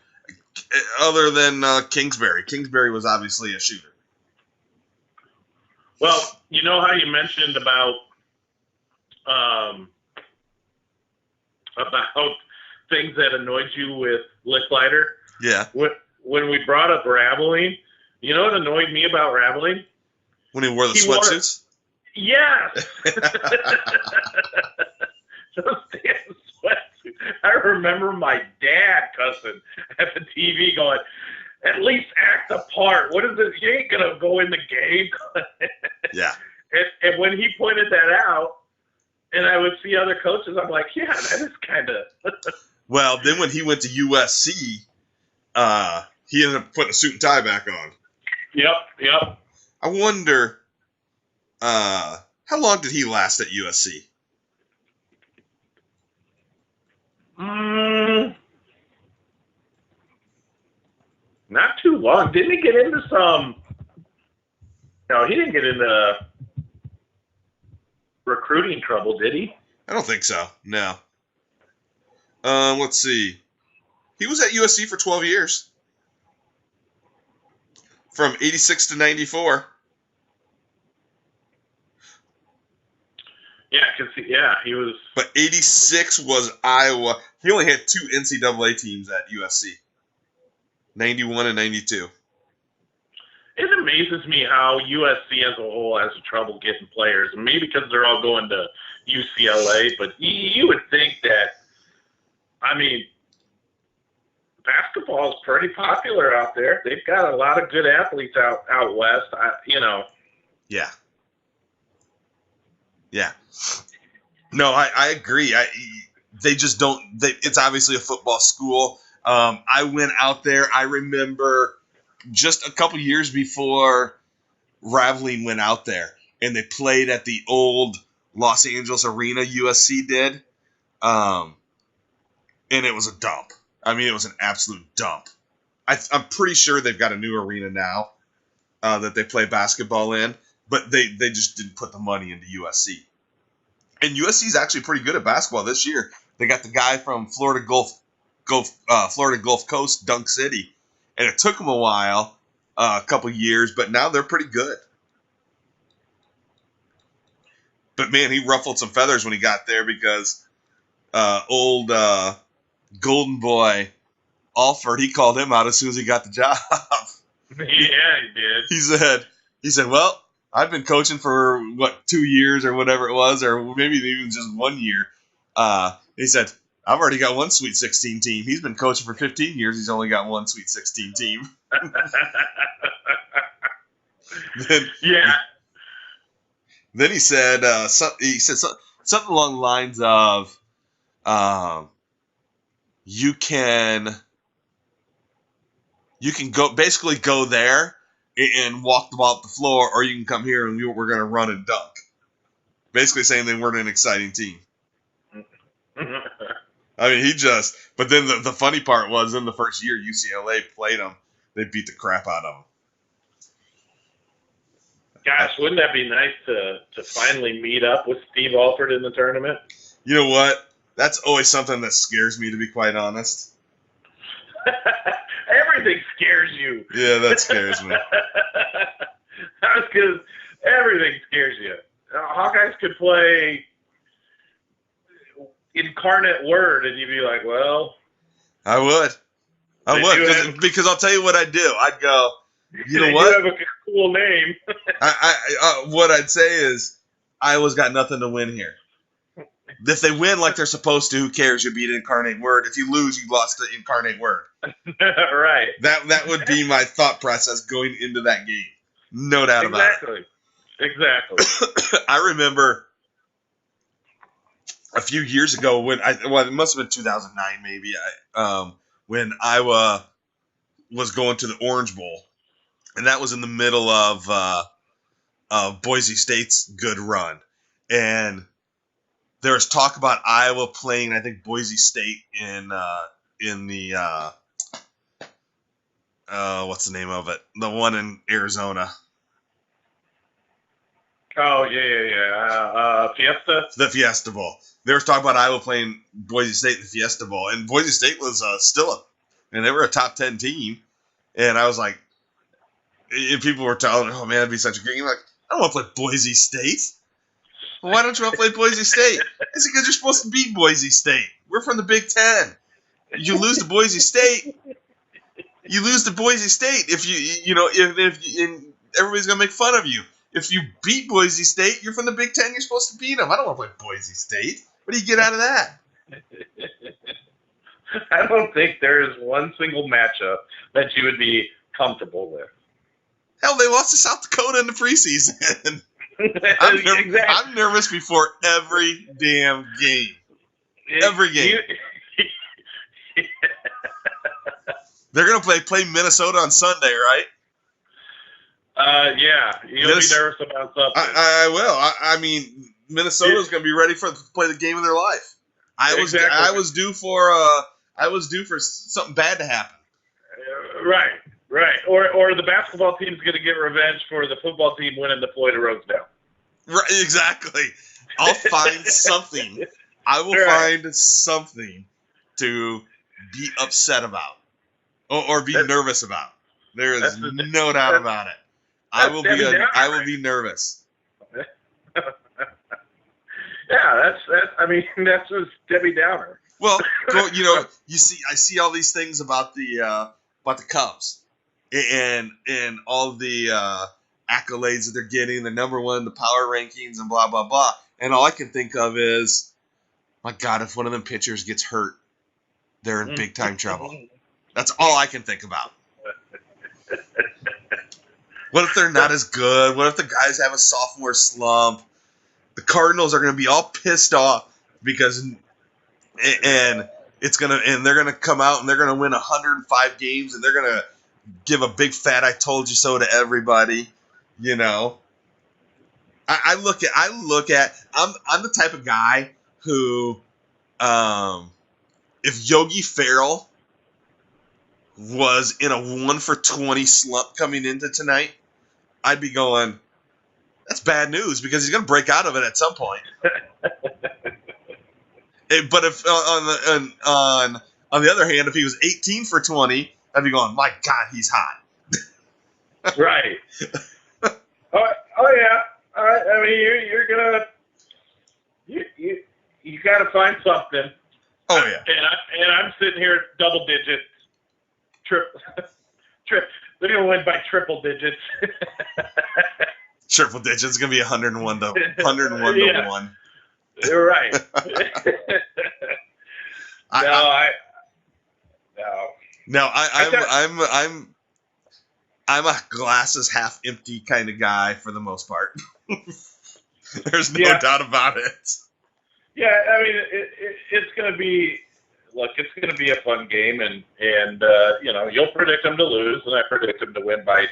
Speaker 1: Other than Kingsbury. Kingsbury was obviously a shooter.
Speaker 2: Well, you know how you mentioned about things that annoyed you with Licklider?
Speaker 1: Yeah.
Speaker 2: When we brought up Raveling, you know what annoyed me about Raveling?
Speaker 1: When he wore the sweatsuits?
Speaker 2: Yes! Those damn sweatsuits. I remember my dad cussing at the TV going, at least act the part. What is this? You ain't going to go in the game.
Speaker 1: Yeah.
Speaker 2: And when he pointed that out, and I would see other coaches, I'm like, yeah, that is kind of...
Speaker 1: Well, then when he went to USC, he ended up putting a suit and tie back on.
Speaker 2: Yep.
Speaker 1: I wonder, how long did he last at USC?
Speaker 2: Not too long. Didn't he get into some? No, he didn't get into recruiting trouble, did he?
Speaker 1: I don't think so. No. Let's see. He was at USC for 12 years. From 86 to 94.
Speaker 2: Yeah, because he was.
Speaker 1: But 86 was Iowa. He only had 2 NCAA teams at USC. 91 and 92.
Speaker 2: It amazes me how USC as a whole has trouble getting players. Maybe because they're all going to UCLA, but you would think that, basketball is pretty popular out there. They've got a lot of good athletes out west,
Speaker 1: Yeah. Yeah. No, I agree. They just don't. It's obviously a football school. I went out there. I remember just a couple years before Raveling went out there, and they played at the old Los Angeles Arena. USC did, and it was a dump. It was an absolute dump. I'm pretty sure they've got a new arena now that they play basketball in, but they just didn't put the money into USC. And USC is actually pretty good at basketball this year. They got the guy from Florida Gulf Coast, Dunk City, and it took them a while, a couple years, but now they're pretty good. But man, he ruffled some feathers when he got there because old Golden Boy Alford, he called him out as soon as he got the job.
Speaker 2: Yeah, he did.
Speaker 1: He said, well, I've been coaching for 2 years or whatever it was, or maybe even just 1 year. He said, I've already got one Sweet 16 team. He's been coaching for 15 years. He's only got one Sweet 16 team. Then he said, something along the lines of, you can go there and walk the ball up the floor, or you can come here and we're going to run and dunk. Basically saying they weren't an exciting team. But then the funny part was in the first year UCLA played them, they beat the crap out of them.
Speaker 2: Gosh, wouldn't that be nice to finally meet up with Steve Alford in the tournament?
Speaker 1: You know what? That's always something that scares me, to be quite honest.
Speaker 2: Everything scares you.
Speaker 1: Yeah, that scares me.
Speaker 2: That's because everything scares you. Hawkeyes could play Incarnate Word, and you'd be like, well.
Speaker 1: I would. Because I'll tell you what I'd do. I'd go, you know what?
Speaker 2: You have a cool name.
Speaker 1: What I'd say is, Iowa's got nothing to win here. If they win like they're supposed to, who cares? You beat Incarnate Word. If you lose, you lost to Incarnate Word.
Speaker 2: Right.
Speaker 1: That would be my thought process going into that game. No doubt about it.
Speaker 2: Exactly.
Speaker 1: I remember a few years ago when it must have been 2009 maybe, when Iowa was going to the Orange Bowl, and that was in the middle of Boise State's good run, and there was talk about Iowa playing, I think, Boise State in the what's the name of it? The one in Arizona.
Speaker 2: Oh, yeah. Fiesta?
Speaker 1: The Fiesta Bowl. There was talk about Iowa playing Boise State in the Fiesta Bowl, and Boise State was and they were a top 10 team, and I was like, and people were telling me, oh man, it'd be such a great game. I'm like, I don't want to play Boise State. Well, why don't you want to play Boise State? It's because you're supposed to beat Boise State. We're from the Big Ten. You lose to Boise State. You lose to Boise State if if everybody's gonna make fun of you. If you beat Boise State, you're from the Big Ten. You're supposed to beat them. I don't want to play Boise State. What do you get out of that?
Speaker 2: I don't think there is one single matchup that you would be comfortable with.
Speaker 1: Hell, they lost to South Dakota in the preseason. I'm nervous before every damn game. Every game. They're going to play Minnesota on Sunday, right?
Speaker 2: Yeah, you'll be nervous about something.
Speaker 1: I will. I mean, Minnesota's going to be ready to play the game of their life. I was due for something bad to happen.
Speaker 2: Right. Or the basketball team's going to get revenge for the football team winning the Floyd of Rosedale.
Speaker 1: Right, exactly. I'll find something. I will find something to be upset about or be nervous about. There is no doubt about it. I will be nervous.
Speaker 2: Yeah, that's just Debbie Downer.
Speaker 1: Well, I see all these things about the Cubs and all the accolades that they're getting, the number one, the power rankings, and blah blah blah. And all I can think of is, my God, if one of them pitchers gets hurt, they're in big time trouble. That's all I can think about. What if they're not as good? What if the guys have a sophomore slump? The Cardinals are going to be all pissed off because, and they're going to come out and they're going to win 105 games and they're going to give a big fat "I told you so" to everybody. You know, I'm the type of guy who, if Yogi Ferrell was in a 1-for-20 slump coming into tonight, I'd be going, that's bad news because he's going to break out of it at some point. But if on the other hand, if he was 18 for 20, I'd be going, my God, he's hot.
Speaker 2: Right. Oh yeah. I mean, you're gonna you got to find something.
Speaker 1: Oh yeah.
Speaker 2: And I'm sitting here double digits. They're going to win by triple digits.
Speaker 1: Triple digits. It's going to be 101 to 1.
Speaker 2: You're right.
Speaker 1: I'm a glasses half empty kind of guy for the most part. There's no doubt about it.
Speaker 2: Yeah, I mean, it's going to be. Look, it's going to be a fun game, and you'll predict them to lose, and I predict them to win by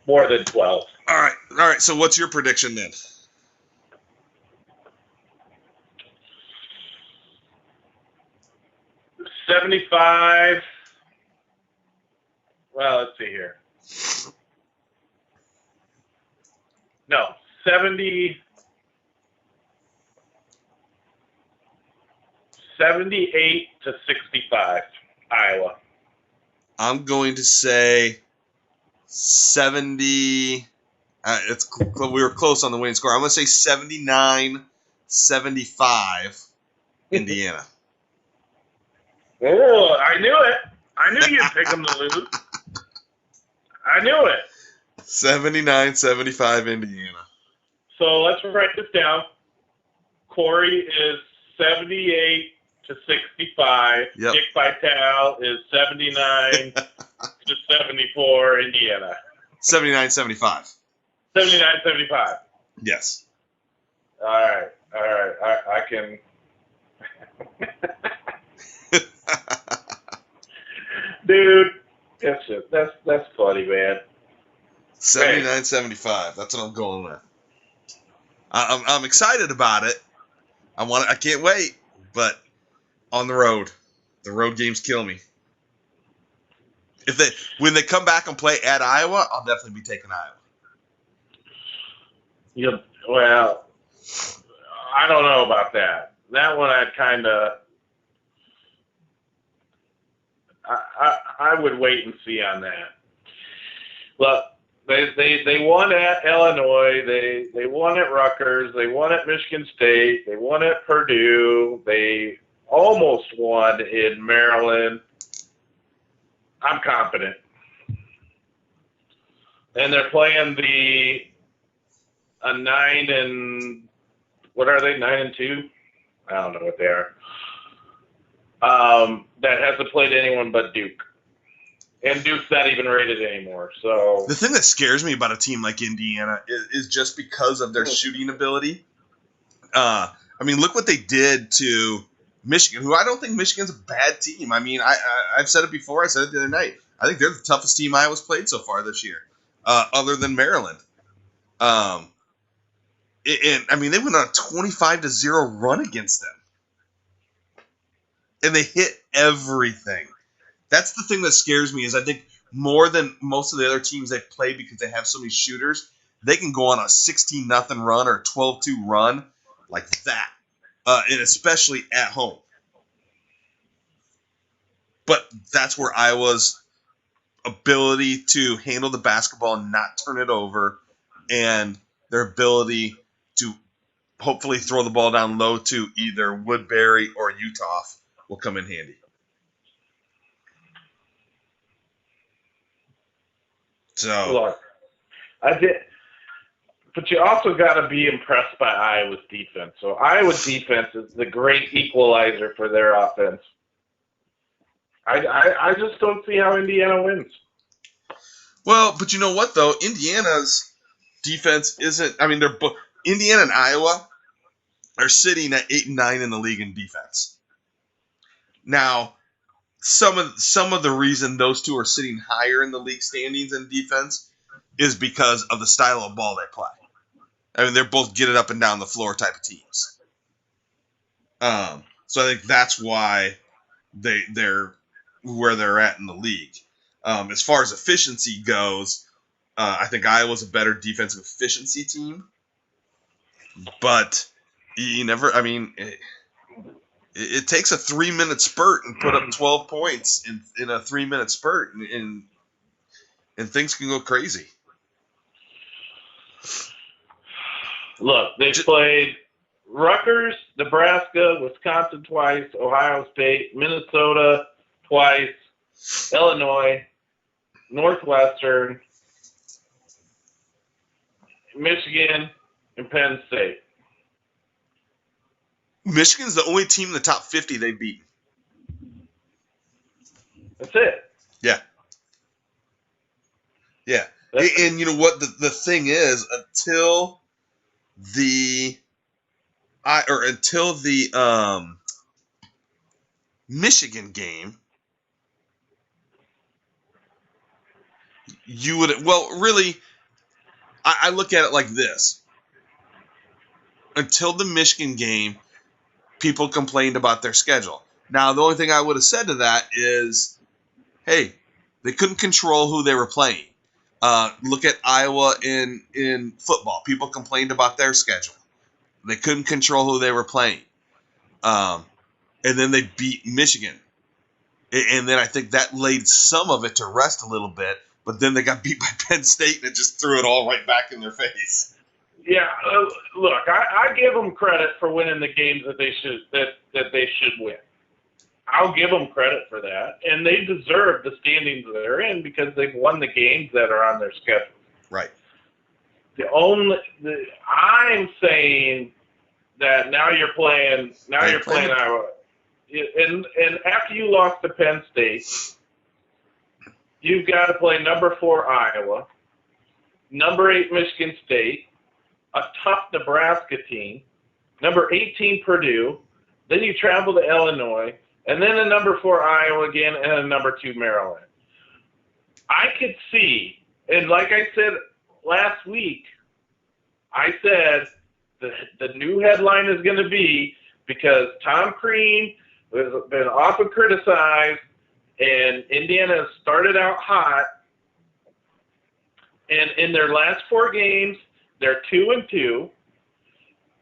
Speaker 2: more than 12.
Speaker 1: All right. So what's your prediction then?
Speaker 2: $75. Well, let's see here. No, 70. 78 to 65, Iowa.
Speaker 1: I'm going to say 70. We were close on the winning score. I'm going to say 79-75, Indiana.
Speaker 2: Oh, I knew it. I knew you'd pick them to lose. I knew it.
Speaker 1: 79-75, Indiana.
Speaker 2: So let's write this down. Corey is 78 to 65.
Speaker 1: Yep.
Speaker 2: Dick Vitale is 79 to 74, Indiana.
Speaker 1: 79-75.
Speaker 2: 79-75.
Speaker 1: Yes.
Speaker 2: All right. I can. Dude, that's funny, man.
Speaker 1: 79-75. That's what I'm going with. I'm excited about it. I can't wait, but on the road games kill me. When they come back and play at Iowa, I'll definitely be taking Iowa.
Speaker 2: Yeah, well, I don't know about that. That one I'd kind of. I would wait and see on that. Look, they won at Illinois. They won at Rutgers. They won at Michigan State. They won at Purdue. They almost won in Maryland. I'm confident. And they're playing a 9-2? I don't know what they are. That hasn't played anyone but Duke. And Duke's not even rated anymore. So
Speaker 1: the thing that scares me about a team like Indiana is just because of their shooting ability. I mean, look what they did to Michigan, who I don't think Michigan's a bad team. I mean, I've said it before. I said it the other night. I think they're the toughest team Iowa's played so far this year, other than Maryland. And I mean, they went on a 25-0 run against them, and they hit everything. That's the thing that scares me. Is I think more than most of the other teams they play because they have so many shooters, they can go on a 16-0 run or a 12-2 run like that, and especially at home. But that's where Iowa's ability to handle the basketball and not turn it over, and their ability to hopefully throw the ball down low to either Woodbury or Utah will come in handy. So,
Speaker 2: look, I did, but you also got to be impressed by Iowa's defense. So Iowa's defense is the great equalizer for their offense. I just don't see how Indiana wins.
Speaker 1: well, but you know what though? Indiana's defense isn't. I mean, they're both Indiana and Iowa are sitting at 8 and 9 in the league in defense. Now, some of the reason those two are sitting higher in the league standings in defense is because of the style of ball they play. I mean, they're both get it up and down the floor type of teams. So I think that's why they're where they're at in the league. As far as efficiency goes, I think Iowa's a better defensive efficiency team. But you never, I mean, it takes a 3-minute spurt and put up 12 points in a 3-minute spurt, and things can go crazy.
Speaker 2: Look, they played Rutgers, Nebraska, Wisconsin twice, Ohio State, Minnesota twice, Illinois, Northwestern, Michigan, and Penn State.
Speaker 1: Michigan's the only team in the top 50 they've beaten.
Speaker 2: That's it.
Speaker 1: Yeah. Yeah. And you know what? The thing is, until the Michigan game, you would, well, really, I look at it like this. Until the Michigan game, people complained about their schedule. Now, the only thing I would have said to that is, hey, they couldn't control who they were playing. Look at Iowa in football. People complained about their schedule. They couldn't control who they were playing. And then they beat Michigan. And then I think that laid some of it to rest a little bit. But then they got beat by Penn State, and it just threw it all right back in their face.
Speaker 2: Yeah, look, I give them credit for winning the games that they should win. I'll give them credit for that, and they deserve the standings that they're in because they've won the games that are on their schedule.
Speaker 1: Right.
Speaker 2: I'm saying that now you're playing Iowa, and after you lost to Penn State, you've got to play number 4 Iowa, number 8 Michigan State, a tough Nebraska team, number 18 Purdue, then you travel to Illinois, and then a number 4 Iowa again, and a number 2 Maryland. I could see, and like I said last week, I said the new headline is going to be because Tom Crean has been often criticized, and Indiana has started out hot, and in their last 4 games, they're 2-2,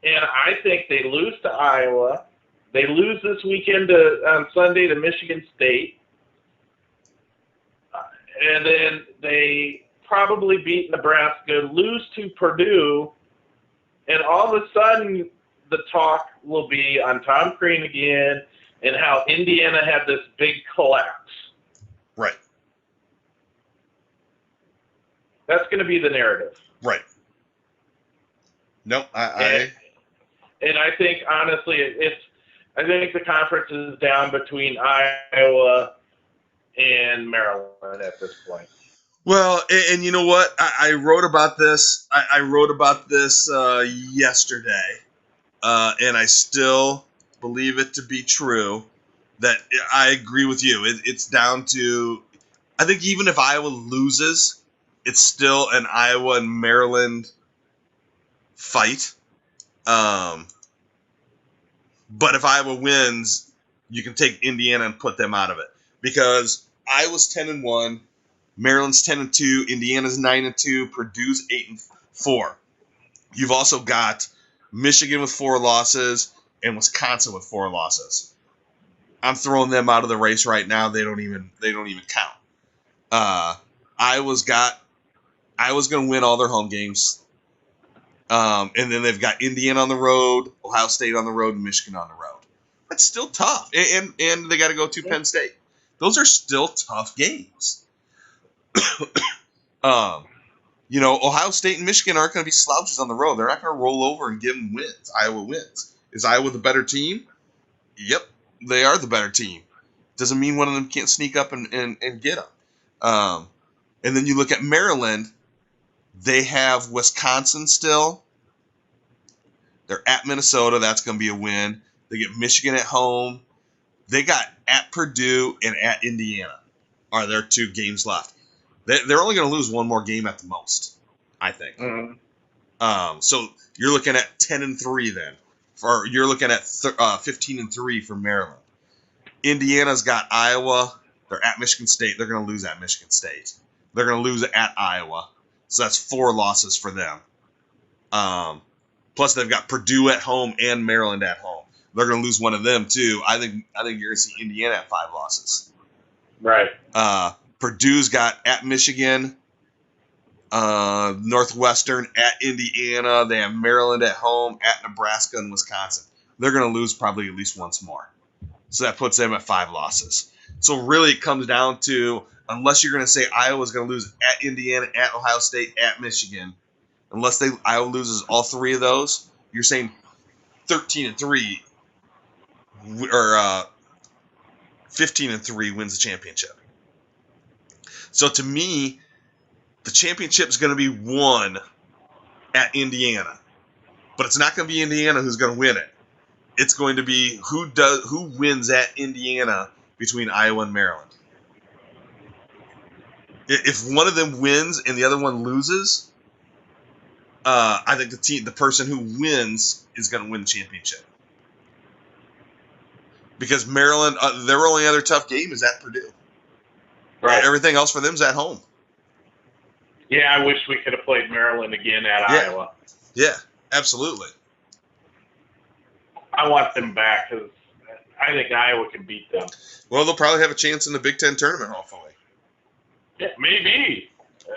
Speaker 2: and I think they lose to Iowa. They lose this weekend on Sunday to Michigan State, and then they probably beat Nebraska, lose to Purdue, and all of a sudden the talk will be on Tom Crean again and how Indiana had this big collapse.
Speaker 1: Right.
Speaker 2: That's going to be the narrative.
Speaker 1: Right. No,
Speaker 2: And I think, honestly, I think the conference is down between Iowa and Maryland at this point.
Speaker 1: Well, and you know what? I wrote about this. I wrote about this yesterday, and I still believe it to be true that I agree with you. It's down to, I think even if Iowa loses, it's still an Iowa and Maryland fight. But if Iowa wins, you can take Indiana and put them out of it, because Iowa's 10-1, Maryland's 10-2, Indiana's 9-2, Purdue's 8-4. You've also got Michigan with 4 losses and Wisconsin with 4 losses. I'm throwing them out of the race right now. They don't even count. Iowa's going to win all their home games. And then they've got Indiana on the road, Ohio State on the road, and Michigan on the road. That's still tough. And they got to go to Penn State. Those are still tough games. Ohio State and Michigan aren't going to be slouches on the road. They're not going to roll over and give them wins. Iowa wins. Is Iowa the better team? Yep, they are the better team. Doesn't mean one of them can't sneak up and get them. And then you look at Maryland. They have Wisconsin still. They're at Minnesota. That's going to be a win. They get Michigan at home. They got at Purdue and at Indiana are their 2 games left. They're only going to lose one more game at the most, I think.
Speaker 2: Mm-hmm.
Speaker 1: So you're looking at 10-3 then. Or you're looking at 15-3 for Maryland. Indiana's got Iowa. They're at Michigan State. They're going to lose at Michigan State. They're going to lose at Iowa. So that's 4 losses for them. Plus they've got Purdue at home and Maryland at home. They're going to lose one of them too. I think you're going to see Indiana at 5 losses.
Speaker 2: Right.
Speaker 1: Purdue's got at Michigan, Northwestern at Indiana. They have Maryland at home, at Nebraska and Wisconsin. They're going to lose probably at least once more. So that puts them at 5 losses. So really it comes down to, unless you're going to say Iowa's going to lose at Indiana, at Ohio State, at Michigan, unless Iowa loses all 3 of those, you're saying 13-3 or 15-3 wins the championship. So to me, the championship is going to be won at Indiana, but it's not going to be Indiana who's going to win it. It's going to be who wins at Indiana between Iowa and Maryland. If one of them wins and the other one loses, I think the person who wins is going to win the championship. Because Maryland, their only other tough game is at Purdue.
Speaker 2: Right.
Speaker 1: Everything else for them is at home.
Speaker 2: Yeah, I wish we could have played Maryland again at Iowa.
Speaker 1: Yeah, absolutely.
Speaker 2: I want them back because I think Iowa can beat them.
Speaker 1: Well, they'll probably have a chance in the Big Ten tournament, hopefully.
Speaker 2: Yeah, maybe.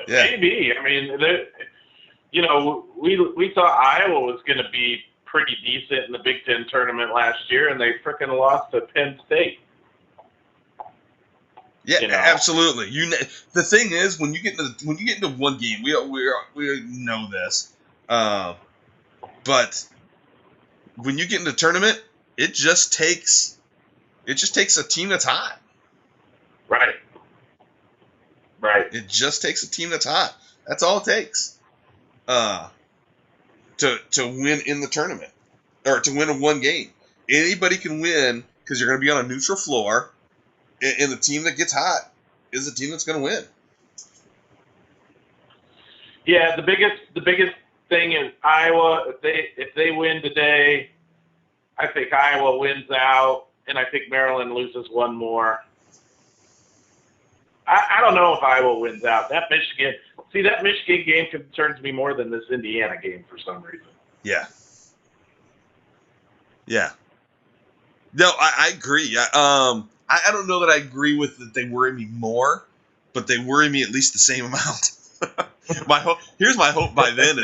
Speaker 1: Yeah.
Speaker 2: Maybe. I mean, we thought Iowa was going to be pretty decent in the Big Ten tournament last year, and they frickin' lost to Penn State.
Speaker 1: Yeah, absolutely. The thing is, when you get into one game, we know this, but when you get into the tournament, it just takes a team that's hot.
Speaker 2: Right.
Speaker 1: It just takes a team that's hot. That's all it takes. To win in the tournament, or to win in one game. Anybody can win because you're going to be on a neutral floor. And the team that gets hot is the team that's going to win.
Speaker 2: Yeah, the biggest thing is Iowa. If they win today, I think Iowa wins out, and I think Maryland loses one more. I don't know if Iowa wins out. That Michigan game concerns me more than this Indiana game for some reason.
Speaker 1: Yeah. No, I agree. I don't know that I agree with that they worry me more, but they worry me at least the same amount. Here's my hope by then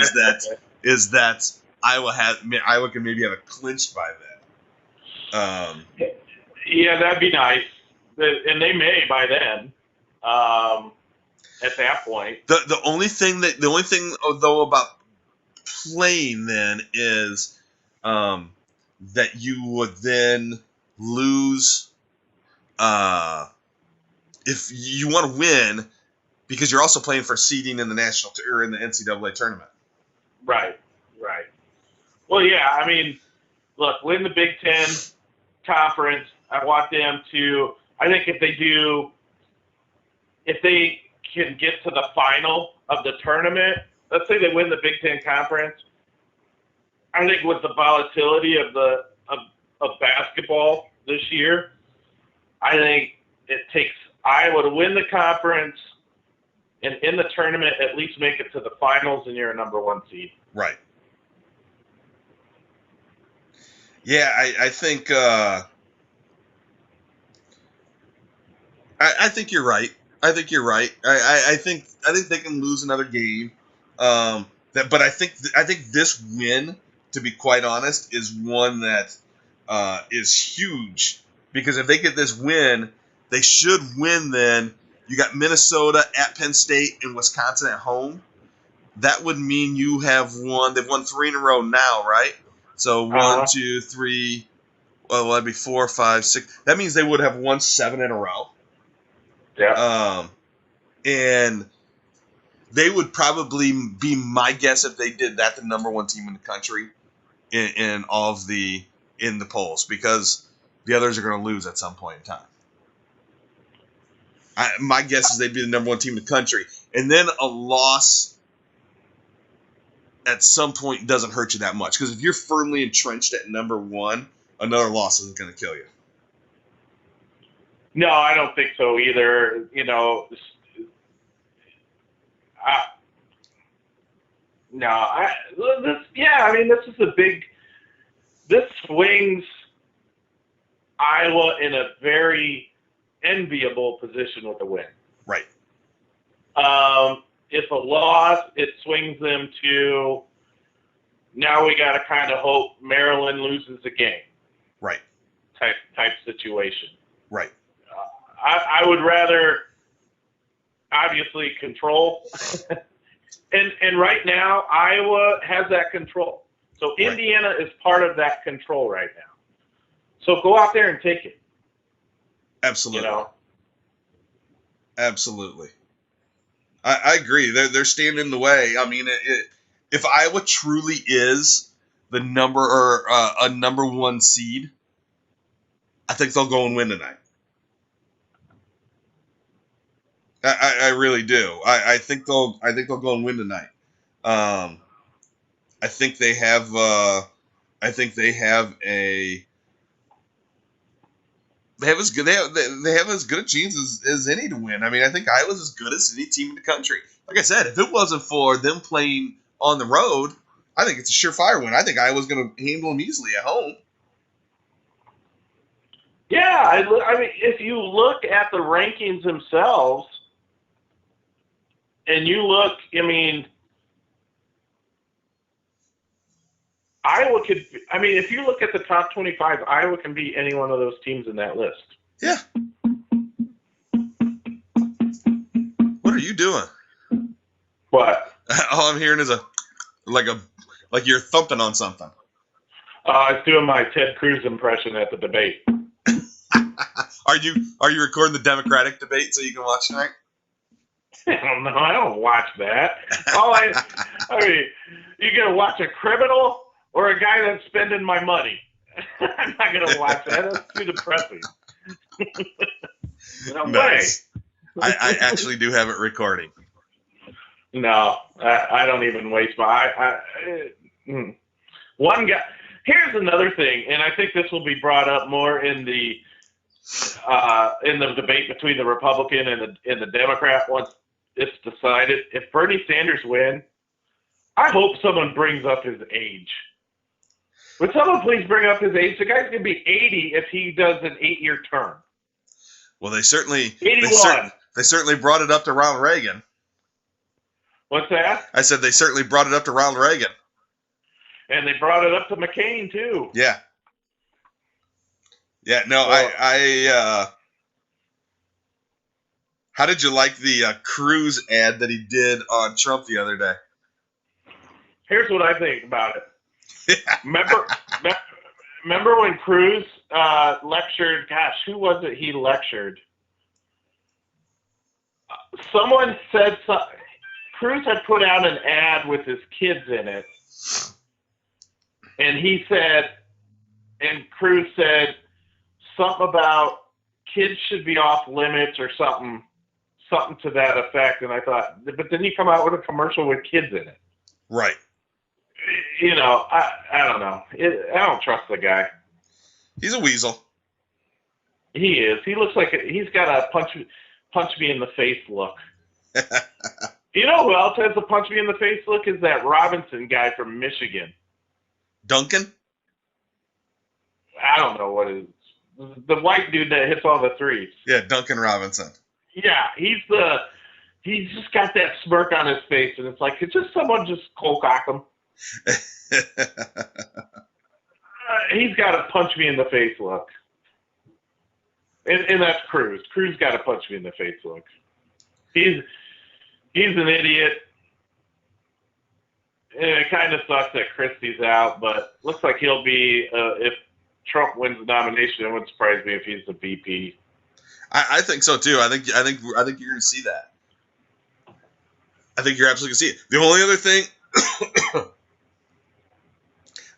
Speaker 1: is that Iowa can maybe have it clinched by then.
Speaker 2: Yeah, that'd be nice, and they may by then. At that point,
Speaker 1: the only thing though about playing then is that you would then lose. If you want to win, because you're also playing for seeding in the national or in the NCAA tournament.
Speaker 2: Right. Well, yeah. I mean, look, win the Big Ten, conference. I want them to. I think if they can get to the final of the tournament, let's say they win the Big Ten Conference, I think with the volatility of basketball this year, I think it takes Iowa to win the conference and in the tournament at least make it to the finals, and you're a number 1 seed.
Speaker 1: Right. Yeah, I think I think you're right. I think you're right. I think they can lose another game. But I think this win, to be quite honest, is one that is huge, because if they get this win, they should win. Then you got Minnesota at Penn State and Wisconsin at home. That would mean you have won. They've won 3 in a row now, right? So 1, 2, 3. Well, that'd be 4, 5, 6. That means they would have won 7 in a row.
Speaker 2: Yeah.
Speaker 1: And they would probably be, my guess, if they did that, the number 1 team in the country in all of the polls, because the others are going to lose at some point in time. My guess is they'd be the number 1 team in the country, and then a loss at some point doesn't hurt you that much, because if you're firmly entrenched at number 1, another loss isn't going to kill you.
Speaker 2: No, I don't think so either. You know, this is a big. This swings Iowa in a very enviable position with a win.
Speaker 1: Right.
Speaker 2: If a loss, it swings them to, now we got to kind of hope Maryland loses a game.
Speaker 1: Right.
Speaker 2: Type situation.
Speaker 1: Right.
Speaker 2: I would rather, obviously, control. and right now, Iowa has that control. So Indiana is part of that control right now. So go out there and take it.
Speaker 1: Absolutely.
Speaker 2: You know?
Speaker 1: Absolutely. I agree. They're standing in the way. I mean, if Iowa truly is the number a number 1 seed, I think they'll go and win tonight. I really do. I think they'll go and win tonight. I think they have as good a chance as any to win. I mean, I think Iowa's as good as any team in the country. Like I said, if it wasn't for them playing on the road, I think it's a surefire win. I think Iowa's going to handle them easily at home.
Speaker 2: Yeah, I mean, if you look at the rankings themselves, and you look, I mean, Iowa could, I mean, if you look at the top 25, Iowa can beat any one of those teams in that list.
Speaker 1: Yeah. What are you doing?
Speaker 2: What?
Speaker 1: All I'm hearing is like you're thumping on something.
Speaker 2: I was doing my Ted Cruz impression at the debate.
Speaker 1: Are you recording the Democratic debate so you can watch tonight?
Speaker 2: Hell no, I don't watch that. I mean, you gonna watch a criminal or a guy that's spending my money? I'm not gonna watch that. That's too depressing. No
Speaker 1: nice.
Speaker 2: way.
Speaker 1: I actually do have it recording.
Speaker 2: No, I don't even waste my. One guy. Here's another thing, and I think this will be brought up more in the debate between the Republican and the Democrat once it's decided. If Bernie Sanders wins, I hope someone brings up his age. Would someone please bring up his age? The guy's going to be 80 if he does an 8-year term.
Speaker 1: Well, they certainly
Speaker 2: 81.
Speaker 1: They certainly brought it up to Ronald Reagan.
Speaker 2: What's that?
Speaker 1: I said they certainly brought it up to Ronald Reagan.
Speaker 2: And they brought it up to McCain too.
Speaker 1: Yeah. Yeah. No, how did you like the Cruz ad that he did on Trump the other day?
Speaker 2: Here's what I think about it. Remember when Cruz lectured? Gosh, who was it he lectured? Someone said Cruz had put out an ad with his kids in it, and he said, and Cruz said, something about kids should be off limits or something to that effect. And I thought, but then you come out with a commercial with kids in it.
Speaker 1: Right.
Speaker 2: You know, I don't know. I don't trust the guy.
Speaker 1: He's a weasel.
Speaker 2: He is. He looks like he's got a punch me in the face look. You know who else has the punch me in the face look? Is that Robinson guy from Michigan.
Speaker 1: Duncan?
Speaker 2: I don't know what it is. The white dude that hits all the threes.
Speaker 1: Yeah, Duncan Robinson.
Speaker 2: Yeah, he's just got that smirk on his face, and it's like, could just someone just cold cock him? He's got a punch me in the face look. And that's Cruz. Cruz got a punch me in the face look. He's an idiot. And it kind of sucks that Christie's out, but looks like he'll be, if Trump wins the nomination, it wouldn't surprise me if he's the VP.
Speaker 1: I think so too. I think you're going to see that. I think you're absolutely going to see it.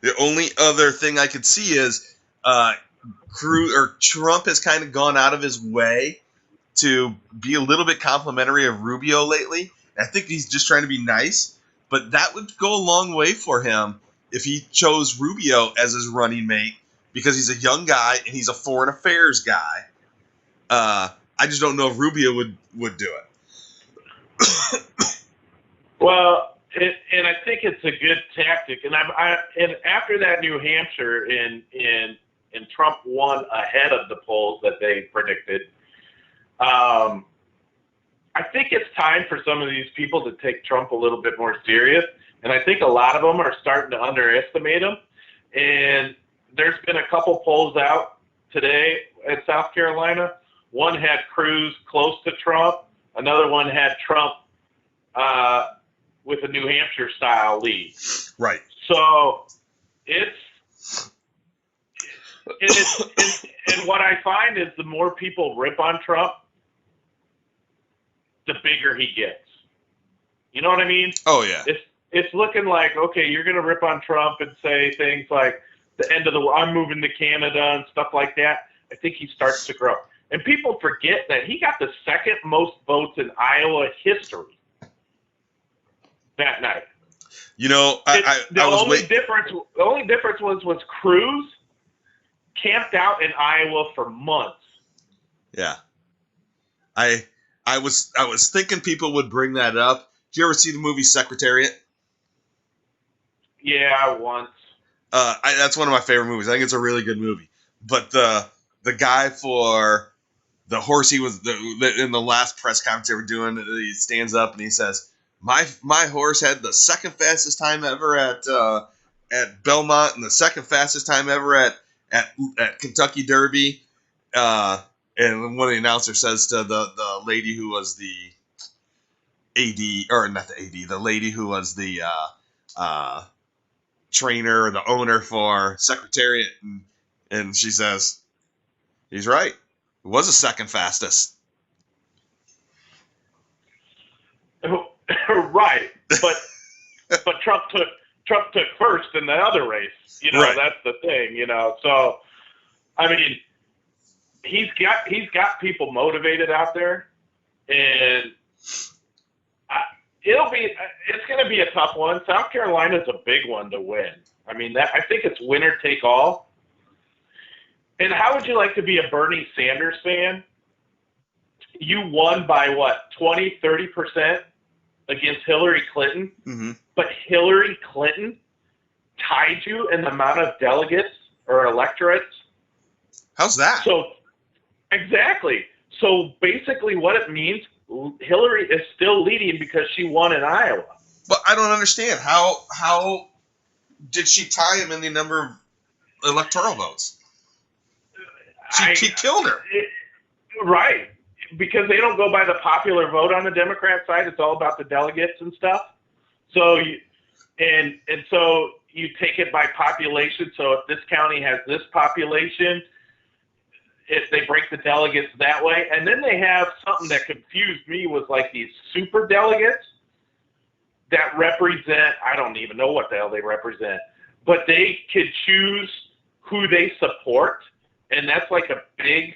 Speaker 1: The only other thing I could see is Trump has kind of gone out of his way to be a little bit complimentary of Rubio lately. I think he's just trying to be nice, but that would go a long way for him if he chose Rubio as his running mate because he's a young guy and he's a foreign affairs guy. I just don't know if Rubio would do it.
Speaker 2: Well, and I think it's a good tactic. And and after that New Hampshire and Trump won ahead of the polls that they predicted, I think it's time for some of these people to take Trump a little bit more serious. And I think a lot of them are starting to underestimate him. And there's been a couple polls out today at South Carolina. One had Cruz close to Trump. Another one had Trump with a New Hampshire style lead.
Speaker 1: Right.
Speaker 2: So and what I find is the more people rip on Trump, the bigger he gets. You know what I mean?
Speaker 1: Oh yeah.
Speaker 2: It's looking like, okay, you're going to rip on Trump and say things like the end of the I'm moving to Canada and stuff like that. I think he starts to grow. And people forget that he got the second most votes in Iowa history that night.
Speaker 1: You know,
Speaker 2: The only difference was Cruz camped out in Iowa for months.
Speaker 1: Yeah. I was thinking people would bring that up. Did you ever see the movie Secretariat?
Speaker 2: Yeah, once.
Speaker 1: That's one of my favorite movies. I think it's a really good movie. But the guy for the horse, he was in the last press conference they were doing, he stands up and he says, My horse had the second fastest time ever at Belmont and the second fastest time ever at Kentucky Derby. And one of the announcers says to the lady who was the AD, or not the AD, the lady who was the trainer or the owner for Secretariat, and she says, he's right. It was the second fastest.
Speaker 2: Right, but Trump took first in the other race. You know,
Speaker 1: right.
Speaker 2: That's the thing. You know, so I mean, he's got people motivated out there, and it's going to be a tough one. South Carolina's a big one to win. I mean, I think it's winner take all. And how would you like to be a Bernie Sanders fan? You won by what, 20, 30% against Hillary Clinton,
Speaker 1: mm-hmm.
Speaker 2: but Hillary Clinton tied you in the amount of delegates or electorates.
Speaker 1: How's that?
Speaker 2: So, exactly. So basically what it means, Hillary is still leading because she won in Iowa.
Speaker 1: But I don't understand. How did she tie him in the number of electoral votes? She killed her.
Speaker 2: Right. Because they don't go by the popular vote on the Democrat side. It's all about the delegates and stuff. So so you take it by population. So if this county has this population, if they break the delegates that way. And then they have something that confused me was like these super delegates that represent, I don't even know what the hell they represent, but they could choose who they support and that's like a big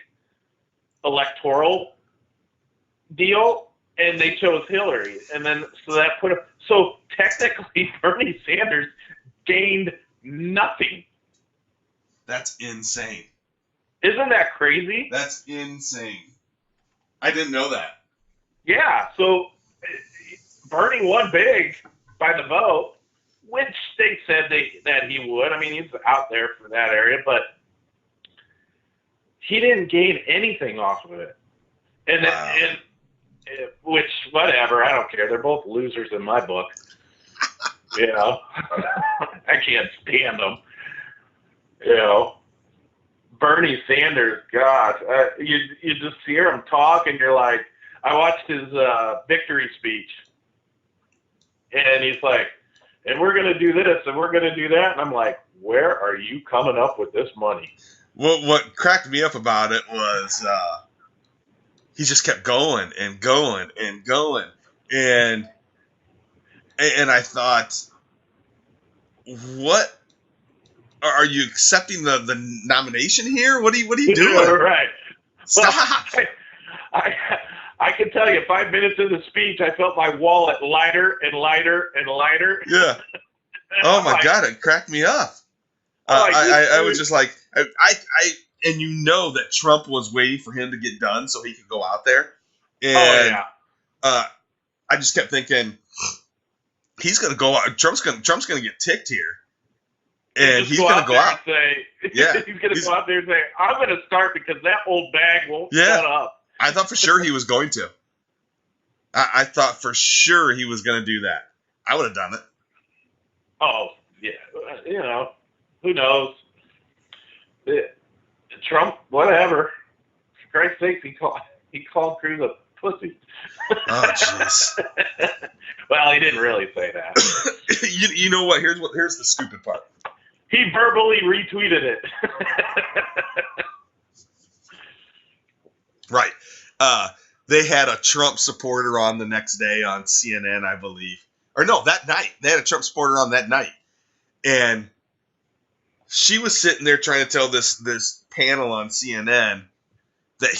Speaker 2: electoral deal, and they chose Hillary, and then so technically Bernie Sanders gained nothing.
Speaker 1: That's insane.
Speaker 2: Isn't that crazy?
Speaker 1: That's insane. I didn't know that.
Speaker 2: Yeah, so Bernie won big by the vote, which they said that he would. I mean, he's out there for that area, but he didn't gain anything off of it. And which, whatever, I don't care. They're both losers in my book. You know, I can't stand them. You know, Bernie Sanders, God, you just hear him talk, and you're like, I watched his victory speech, and he's like, and we're going to do this, and we're going to do that, and I'm like, where are you coming up with this money?
Speaker 1: What cracked me up about it was he just kept going and going and going, and I thought, what? Are you accepting the nomination here? What are you doing?
Speaker 2: Right.
Speaker 1: Stop.
Speaker 2: Well, I can tell you, 5 minutes into the speech, I felt my wallet lighter and lighter and lighter.
Speaker 1: Yeah. Oh my God, it cracked me up. I was just like, and you know that Trump was waiting for him to get done so he could go out there. And I just kept thinking, he's gonna go out. Trump's gonna get ticked here. And he's going to go out.
Speaker 2: He's going to go out there and say, I'm going to start because that old bag won't shut up.
Speaker 1: I thought for sure he was going to. I thought for sure he was going to do that. I would have done it.
Speaker 2: Oh, yeah. You know, who knows? Trump, whatever. For Christ's sake, he called Cruz a pussy.
Speaker 1: Oh, jeez.
Speaker 2: Well, he didn't really say that.
Speaker 1: You know what? Here's the stupid part.
Speaker 2: He verbally retweeted it.
Speaker 1: Right. They had a Trump supporter on the next day on CNN, I believe. Or no, that night. They had a Trump supporter on that night. And she was sitting there trying to tell this panel on CNN that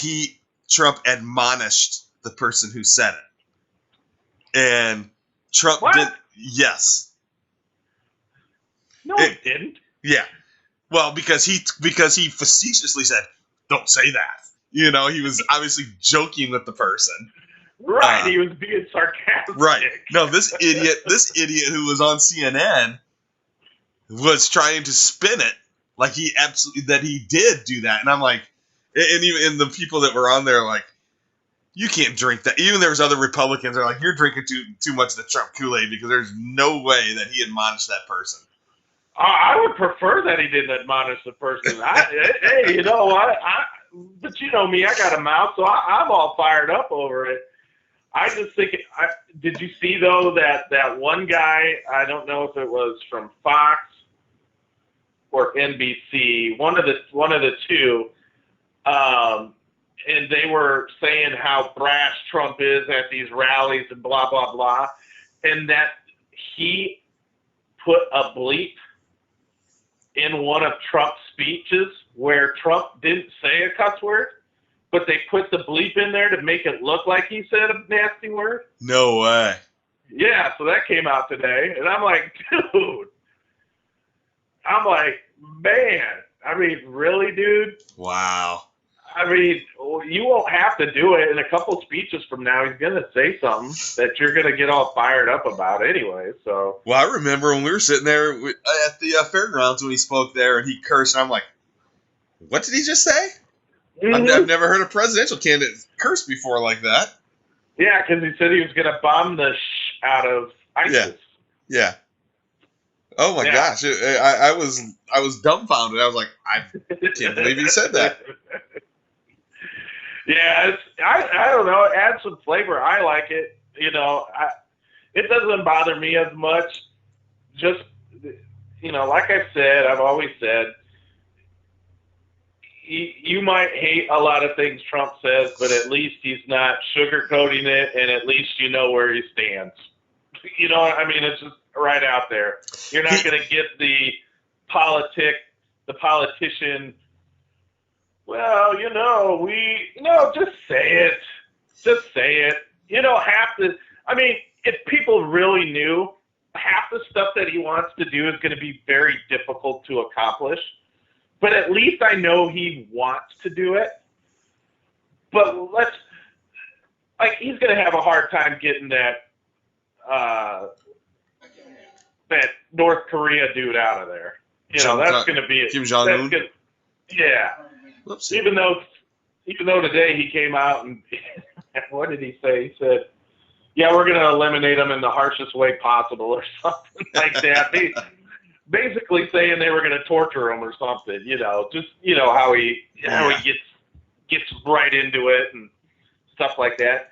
Speaker 1: Trump admonished the person who said it. And Trump did. Yes.
Speaker 2: No, he didn't.
Speaker 1: Yeah. Well, because he facetiously said, "Don't say that." You know, he was obviously joking with the person.
Speaker 2: Right. He was being sarcastic.
Speaker 1: Right. No, this idiot who was on CNN was trying to spin it like he did do that. And I'm like, and even the people that were on there are like, you can't drink that. Even there was other Republicans that are like, you're drinking too much of the Trump Kool-Aid because there's no way that he admonished that person.
Speaker 2: I would prefer that he didn't admonish the person. Hey, you know what? But you know me, I got a mouth, so I'm all fired up over it. I just think, did you see, though, that one guy, I don't know if it was from Fox or NBC, one of the two, and they were saying how brash Trump is at these rallies and blah, blah, blah, and that he put a bleep in one of Trump's speeches where Trump didn't say a cuss word, but they put the bleep in there to make it look like he said a nasty word.
Speaker 1: No way.
Speaker 2: Yeah, so that came out today, and I'm like, dude. I'm like, man. I mean, really, dude?
Speaker 1: Wow.
Speaker 2: I mean, you won't have to do it. In a couple speeches from now, he's going to say something that you're going to get all fired up about anyway. So.
Speaker 1: Well, I remember when we were sitting there at the fairgrounds when he spoke there and he cursed, and I'm like, what did he just say?
Speaker 2: Mm-hmm.
Speaker 1: I've never heard a presidential candidate curse before like that.
Speaker 2: Yeah, because he said he was going to bomb the out of ISIS.
Speaker 1: Yeah. Oh my gosh, I was dumbfounded. I was like, I can't believe he said that.
Speaker 2: Yeah, I don't know. It adds some flavor. I like it. You know, it doesn't bother me as much. Just, you know, like I've always said, you might hate a lot of things Trump says, but at least he's not sugarcoating it, and at least you know where he stands. You know, I mean, it's just right out there. You're not going to get the politician well, just say it. Just say it. You don't have to. I mean, if people really knew, half the stuff that he wants to do is going to be very difficult to accomplish. But at least I know he wants to do it. But he's going to have a hard time getting that North Korea dude out of there. That's going to be it.
Speaker 1: Kim Jong-un?
Speaker 2: Yeah.
Speaker 1: Whoops.
Speaker 2: Even though today he came out and what did he say? He said, "Yeah, we're going to eliminate them in the harshest way possible," or something like that. Basically saying they were going to torture him or something. Just how he gets right into it and stuff like that.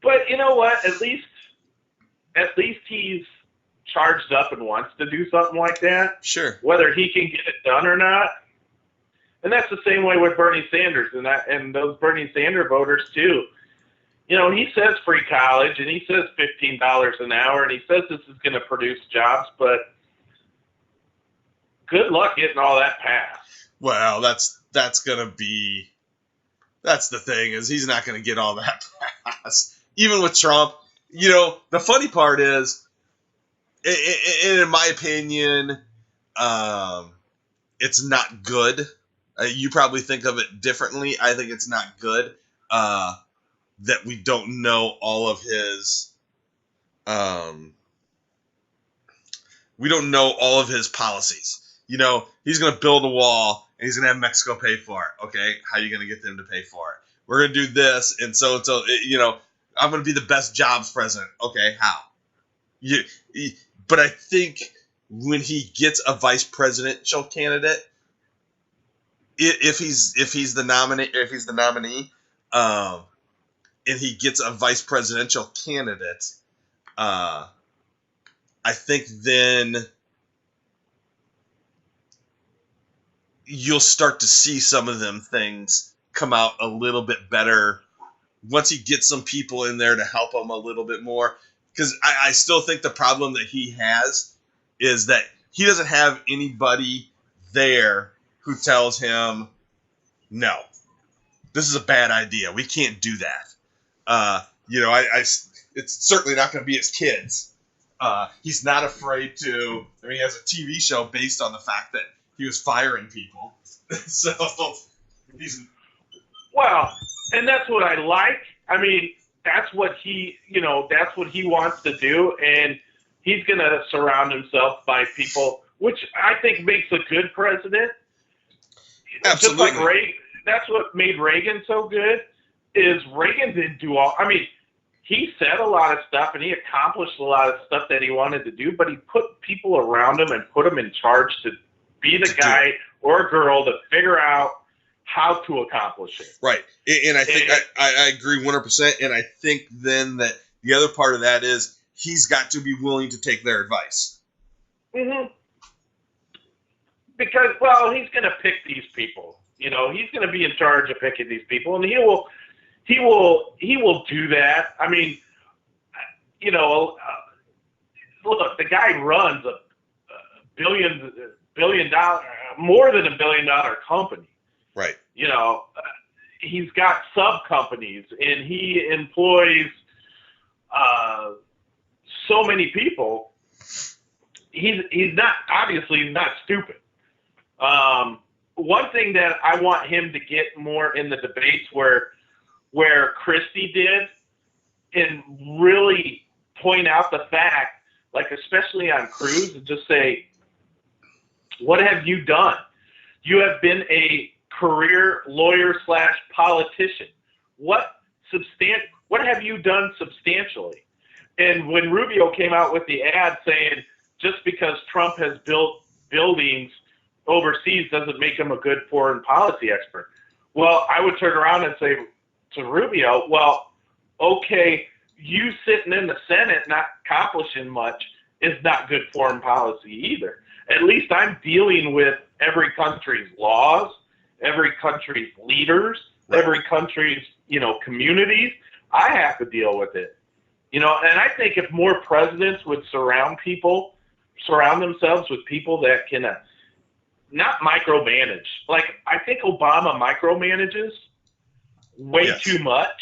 Speaker 2: But you know what? At least he's charged up and wants to do something like that.
Speaker 1: Sure.
Speaker 2: Whether he can get it done or not. And that's the same way with Bernie Sanders and those Bernie Sanders voters too. He says free college and he says $15 an hour and he says this is going to produce jobs, but good luck getting all that passed.
Speaker 1: Well, that's the thing is he's not going to get all that passed. Even with Trump, the funny part is, in my opinion, it's not good. You probably think of it differently. I think it's not good that we don't know all of his. We don't know all of his policies. He's going to build a wall and he's going to have Mexico pay for it. Okay, how are you going to get them to pay for it? We're going to do this, and so I'm going to be the best jobs president. Okay, how? But I think when he gets a vice presidential candidate, if he's the nominee, and he gets a vice presidential candidate, I think then you'll start to see some of them things come out a little bit better once he gets some people in there to help him a little bit more. Because I still think the problem that he has is that he doesn't have anybody there who tells him, no, this is a bad idea. We can't do that. It's certainly not going to be his kids. He's not afraid to. He has a TV show based on the fact that he was firing people. So he's.
Speaker 2: Well, and that's what I like. That's what he wants to do, and he's going to surround himself by people, which I think makes a good president.
Speaker 1: Absolutely.
Speaker 2: Just like Reagan, that's what made Reagan so good. Is Reagan didn't do all. He said a lot of stuff and he accomplished a lot of stuff that he wanted to do, but he put people around him and put them in charge to be the guy or girl to figure out how to accomplish it.
Speaker 1: Right. And I think I agree 100%. And I think then that the other part of that is he's got to be willing to take their advice.
Speaker 2: Mm-hmm. Because, he's going to pick these people. He's going to be in charge of picking these people, and he will do that. Look, the guy runs a billion dollar, more than $1 billion company.
Speaker 1: Right.
Speaker 2: He's got sub companies and he employs so many people. He's not stupid. One thing that I want him to get more in the debates where Christie did, and really point out the fact, especially on Cruz, and just say, what have you done? You have been a career lawyer / politician. What have you done substantially? And when Rubio came out with the ad saying, just because Trump has built buildings overseas doesn't make him a good foreign policy expert. Well, I would turn around and say to Rubio, well, okay, you sitting in the Senate not accomplishing much is not good foreign policy either. At least I'm dealing with every country's laws, every country's leaders, every country's, communities. I have to deal with it. And I think if more presidents would surround themselves with people that can not micromanage. Like, I think Obama micromanages way too much,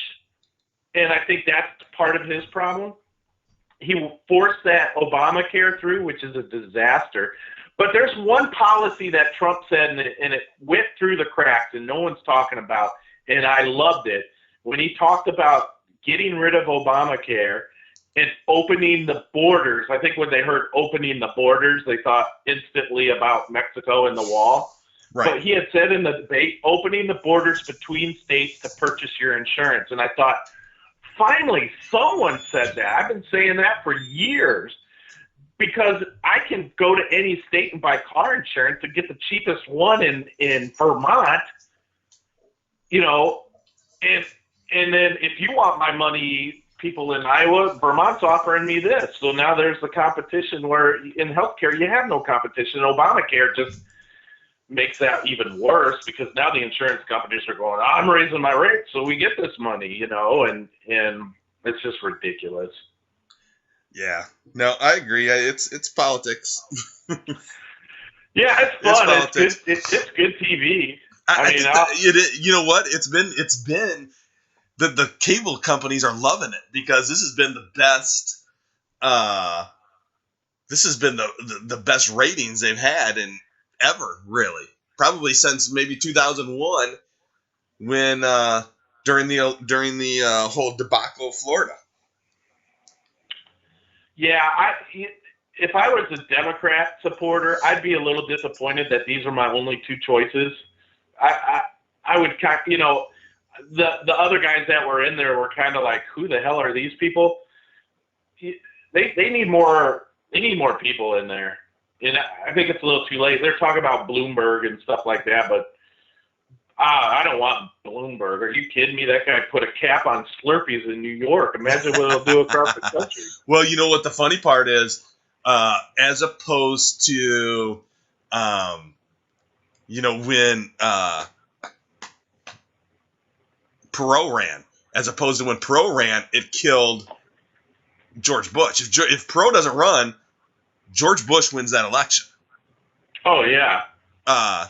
Speaker 2: and I think that's part of his problem. He forced that Obamacare through, which is a disaster. But there's one policy that Trump said, and it went through the cracks, and no one's talking about, and I loved it, when he talked about getting rid of Obamacare and opening the borders. I think when they heard opening the borders, they thought instantly about Mexico and the wall.
Speaker 1: Right.
Speaker 2: But he had said in the debate, opening the borders between states to purchase your insurance. And I thought, finally, someone said that. I've been saying that for years, because I can go to any state and buy car insurance and get the cheapest one in Vermont, you know, and then if you want my money, people in Iowa, Vermont's offering me this. So now there's the competition, where in healthcare you have no competition. Obamacare just makes that even worse, because now the insurance companies are going, I'm raising my rates so we get this money, you know, and it's just ridiculous.
Speaker 1: Yeah. No, I agree. It's politics.
Speaker 2: Yeah, it's fun. It's good TV.
Speaker 1: You know what? It's been the cable companies are loving it, because this has been the best. This has been the best ratings they've had in ever, really. Probably since maybe 2001, when during the whole debacle of Florida.
Speaker 2: Yeah, if I was a Democrat supporter, I'd be a little disappointed that these are my only two choices. I would kind, you know, the other guys that were in there were kind of like, who the hell are these people? They need more people in there. And I think it's a little too late. They're talking about Bloomberg and stuff like that, but I don't want Bloomberg. Are you kidding me? That guy put a cap on Slurpees in New York. Imagine what he'll do across the country.
Speaker 1: Well, you know what the funny part is? As opposed to, you know, when Perot ran, as opposed to when Perot ran, it killed George Bush. If Perot doesn't run, George Bush wins that election.
Speaker 2: Oh yeah.
Speaker 1: That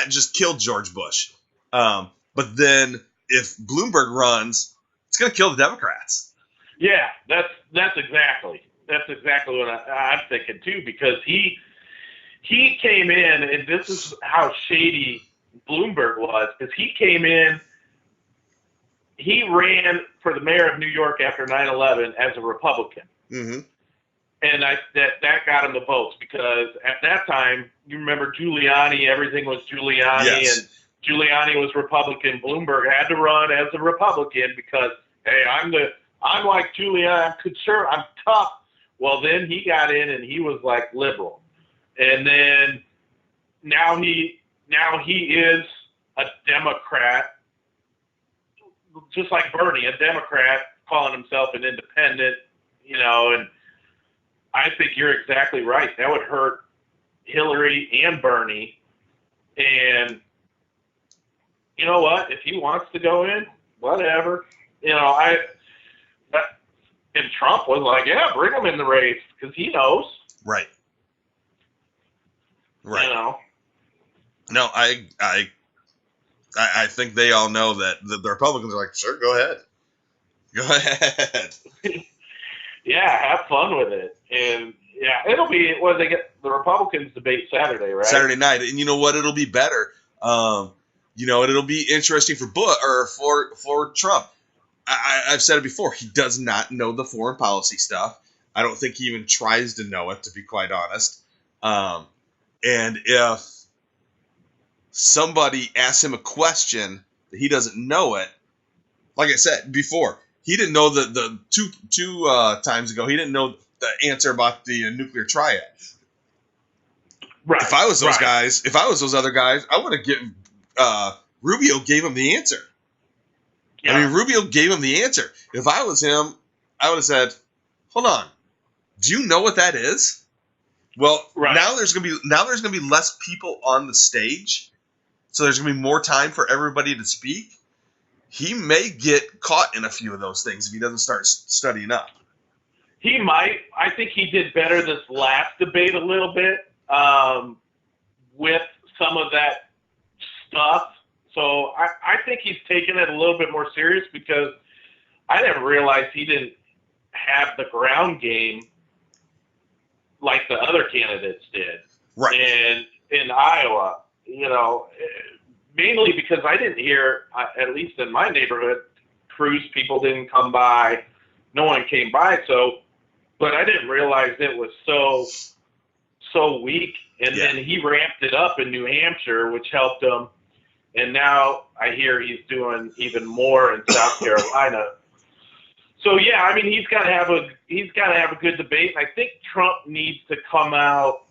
Speaker 1: just killed George Bush. But then if Bloomberg runs, it's going to kill the Democrats.
Speaker 2: Yeah, that's exactly what I'm thinking too, because he came in, and this is how shady Bloomberg was, because he came in, he ran for the mayor of New York after 9/11 as a Republican. Mm-hmm. And that got him the votes, because at that time, you remember Giuliani, everything was Giuliani, yes. And Giuliani was Republican. Bloomberg had to run as a Republican because, hey, I'm like Giuliani, I'm conservative, I'm tough. Well, then he got in and he was like liberal. And then now he is a Democrat, just like Bernie, a Democrat calling himself an independent, you know, and I think you're exactly right. That would hurt Hillary and Bernie. And you know what? If he wants to go in, whatever. You know, and Trump was like, yeah, bring him in the race, because he knows.
Speaker 1: Right. Right.
Speaker 2: You know.
Speaker 1: No, I think they all know that the Republicans are like, sure, go ahead. Go ahead.
Speaker 2: Yeah, have fun with it. And yeah, it'll be when they get the Republicans debate Saturday, right?
Speaker 1: Saturday night. And you know what? It'll be better. You know, it'll be interesting for for Trump. I've said it before. He does not know the foreign policy stuff. I don't think he even tries to know it, to be quite honest. And if somebody asks him a question that he doesn't know it, like I said before, he didn't know the two times ago, he didn't know the answer about the nuclear triad.
Speaker 2: Right.
Speaker 1: If I was those guys, if I was those other guys, I would have given Rubio gave him the answer. Yeah. I mean, Rubio gave him the answer. If I was him, I would have said, "Hold on, do you know what that is?" Well, now there's gonna be less people on the stage, so there's gonna be more time for everybody to speak. He may get caught in a few of those things if he doesn't start studying up.
Speaker 2: He might. I think he did better this last debate a little bit with some of that stuff. So I think he's taken it a little bit more serious because I didn't realize he didn't have the ground game like the other candidates did.
Speaker 1: Right.
Speaker 2: And in Iowa, mainly because I didn't hear, at least in my neighborhood, Cruz people didn't come by. No one came by. But I didn't realize it was so weak. And then he ramped it up in New Hampshire, which helped him. And now I hear he's doing even more in South Carolina. So yeah, I mean he's got to have a good debate. And I think Trump needs to come out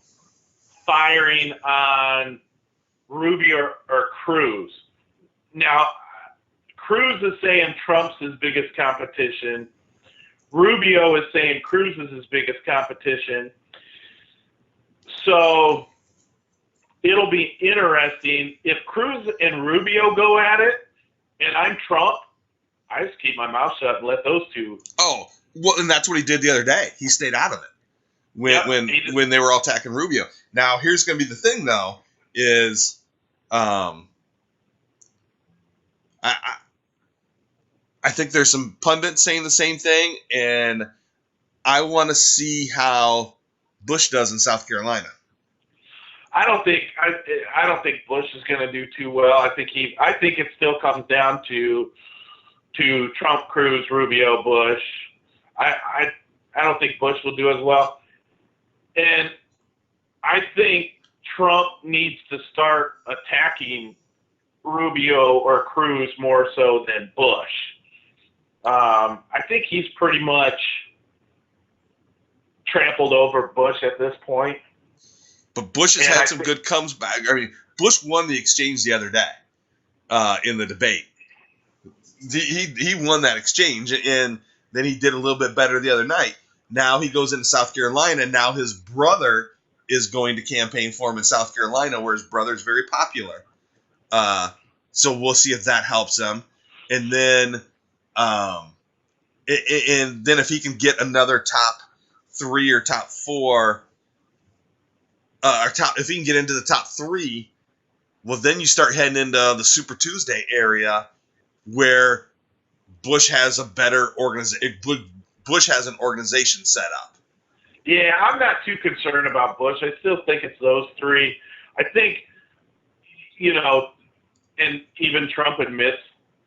Speaker 2: firing on Rubio or Cruz. Now, Cruz is saying Trump's his biggest competition. Rubio is saying Cruz is his biggest competition. So it'll be interesting if Cruz and Rubio go at it, and I'm Trump. I just keep my mouth shut and let those two.
Speaker 1: Oh, well, and that's what he did the other day. He stayed out of it when they were all attacking Rubio. Now, here's going to be the thing, though, is I think there's some pundits saying the same thing, and I want to see how Bush does in South Carolina.
Speaker 2: I don't think Bush is going to do too well. I think it still comes down to Trump, Cruz, Rubio, Bush. I don't think Bush will do as well. And I think Trump needs to start attacking Rubio or Cruz more so than Bush. I think he's pretty much trampled over Bush at this point.
Speaker 1: But Bush has had some good comeback. I mean, Bush won the exchange the other day in the debate. He won that exchange, and then he did a little bit better the other night. Now he goes into South Carolina, and now his brother is going to campaign for him in South Carolina, where his brother is very popular. So we'll see if that helps him. And then if he can get another top 3 or top 4, if he can get into the top 3, well, then you start heading into the Super Tuesday area where Bush has a better organization. Bush has an organization set up.
Speaker 2: Yeah, I'm not too concerned about Bush. I still think it's those 3. I think, and even Trump admits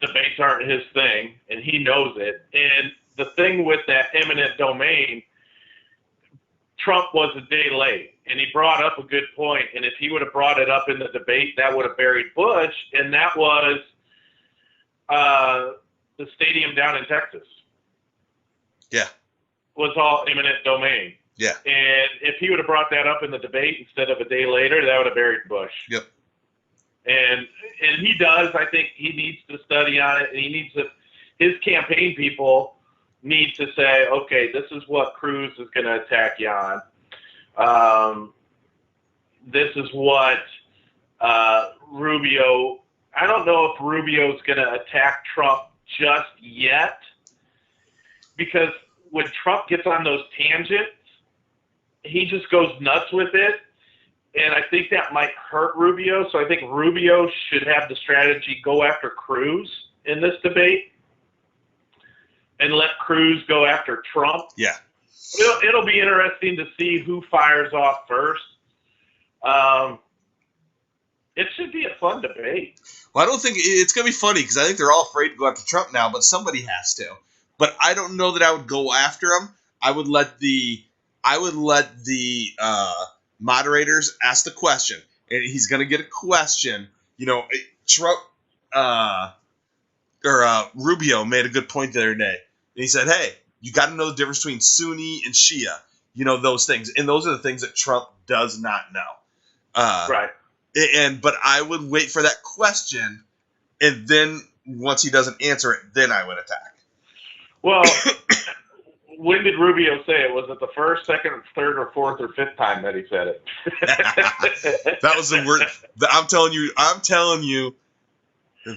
Speaker 2: debates aren't his thing, and he knows it. And the thing with that eminent domain, Trump was a day late, and he brought up a good point. And if he would have brought it up in the debate, that would have buried Bush, and that was the stadium down in Texas.
Speaker 1: Yeah.
Speaker 2: Was all eminent domain.
Speaker 1: Yeah.
Speaker 2: And if he would have brought that up in the debate instead of a day later, that would have buried Bush.
Speaker 1: Yep.
Speaker 2: And he does. I think he needs to study on it, and he needs to. His campaign people need to say, okay, this is what Cruz is going to attack you on. This is what Rubio. I don't know if Rubio's going to attack Trump just yet, because when Trump gets on those tangents, he just goes nuts with it. And I think that might hurt Rubio. So I think Rubio should have the strategy go after Cruz in this debate and let Cruz go after Trump.
Speaker 1: Yeah.
Speaker 2: It'll be interesting to see who fires off first. It should be a fun debate.
Speaker 1: Well, I don't think it's going to be funny because I think they're all afraid to go after Trump now, but somebody has to. But I don't know that I would go after him. I would let the moderators ask the question, and he's going to get a question. Trump Rubio made a good point the other day, and he said, "Hey, you got to know the difference between Sunni and Shia. Those things, and those are the things that Trump does not know."
Speaker 2: Right.
Speaker 1: But I would wait for that question, and then once he doesn't answer it, then I would attack.
Speaker 2: Well, when did Rubio say it? Was it the first, second, third, or fourth, or fifth time that he said it?
Speaker 1: That was the worst. I'm telling you,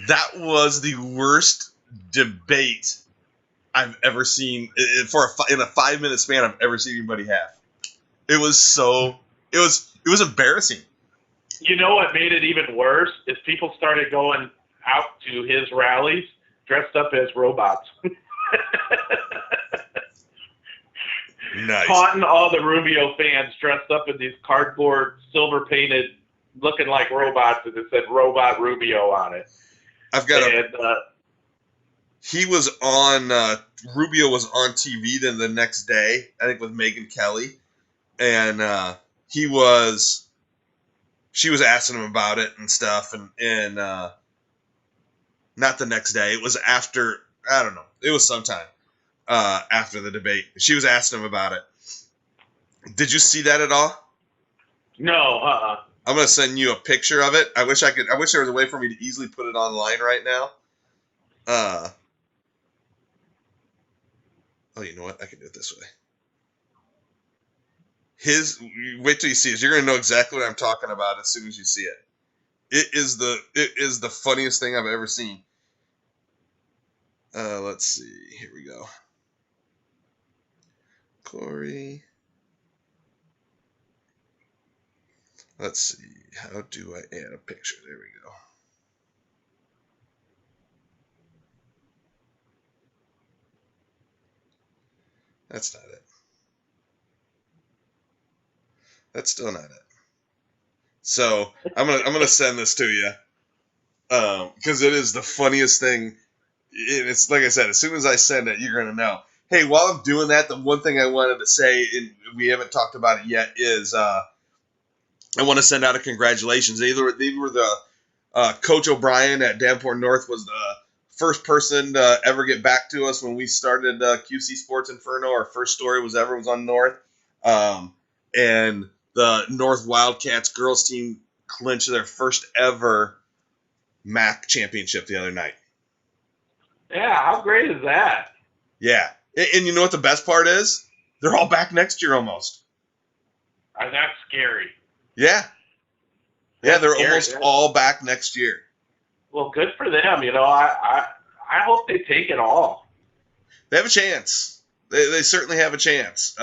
Speaker 1: that was the worst debate I've ever seen in a 5-minute span. I've ever seen anybody have. It was embarrassing.
Speaker 2: You know what made it even worse is people started going out to his rallies dressed up as robots.
Speaker 1: Nice.
Speaker 2: Taunting all the Rubio fans dressed up in these cardboard, silver-painted, looking like robots, and it said Robot Rubio on it.
Speaker 1: He was on, Rubio was on TV then the next day, I think with Megyn Kelly, and she was asking him about it and stuff, and not the next day, it was after, I don't know, it was sometime after the debate. She was asking him about it. Did you see that at all?
Speaker 2: No,
Speaker 1: I'm going to send you a picture of it. I wish there was a way for me to easily put it online right now. Oh, you know what? I can do it this way. Wait till you see it. You're going to know exactly what I'm talking about as soon as you see it. It is the funniest thing I've ever seen. Let's see. Here we go. Corey. Let's see. How do I add a picture? There we go. That's not it. That's still not it. So I'm gonna send this to you because it is the funniest thing. It's like I said, as soon as I send it, you're gonna know. Hey, while I'm doing that, the one thing I wanted to say, and we haven't talked about it yet, is I want to send out a congratulations. They were the Coach O'Brien at Davenport North was the first person to ever get back to us when we started QC Sports Inferno. Our first story was on North, and the North Wildcats girls team clinched their first ever MAC championship the other night.
Speaker 2: Yeah, how great is that?
Speaker 1: Yeah, and you know what the best part is? They're all back next year almost.
Speaker 2: That's scary.
Speaker 1: Yeah, they're almost all back next year.
Speaker 2: Well, good for them. You know, I hope they take it all.
Speaker 1: They have a chance. They certainly have a chance.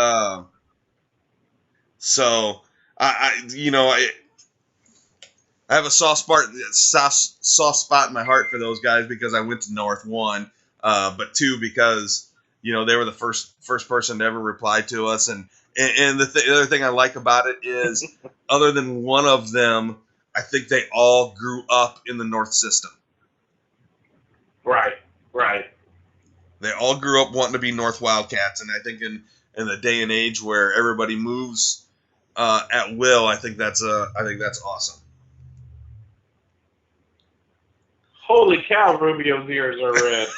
Speaker 1: So I have a soft spot in my heart for those guys because I went to North, one, but two because they were the first person to ever reply to us, and the other thing I like about it is other than one of them, I think they all grew up in the North system.
Speaker 2: Right.
Speaker 1: They all grew up wanting to be North Wildcats, and I think in the day and age where everybody moves at will, I think that's awesome.
Speaker 2: Holy cow, Rubio's ears are red.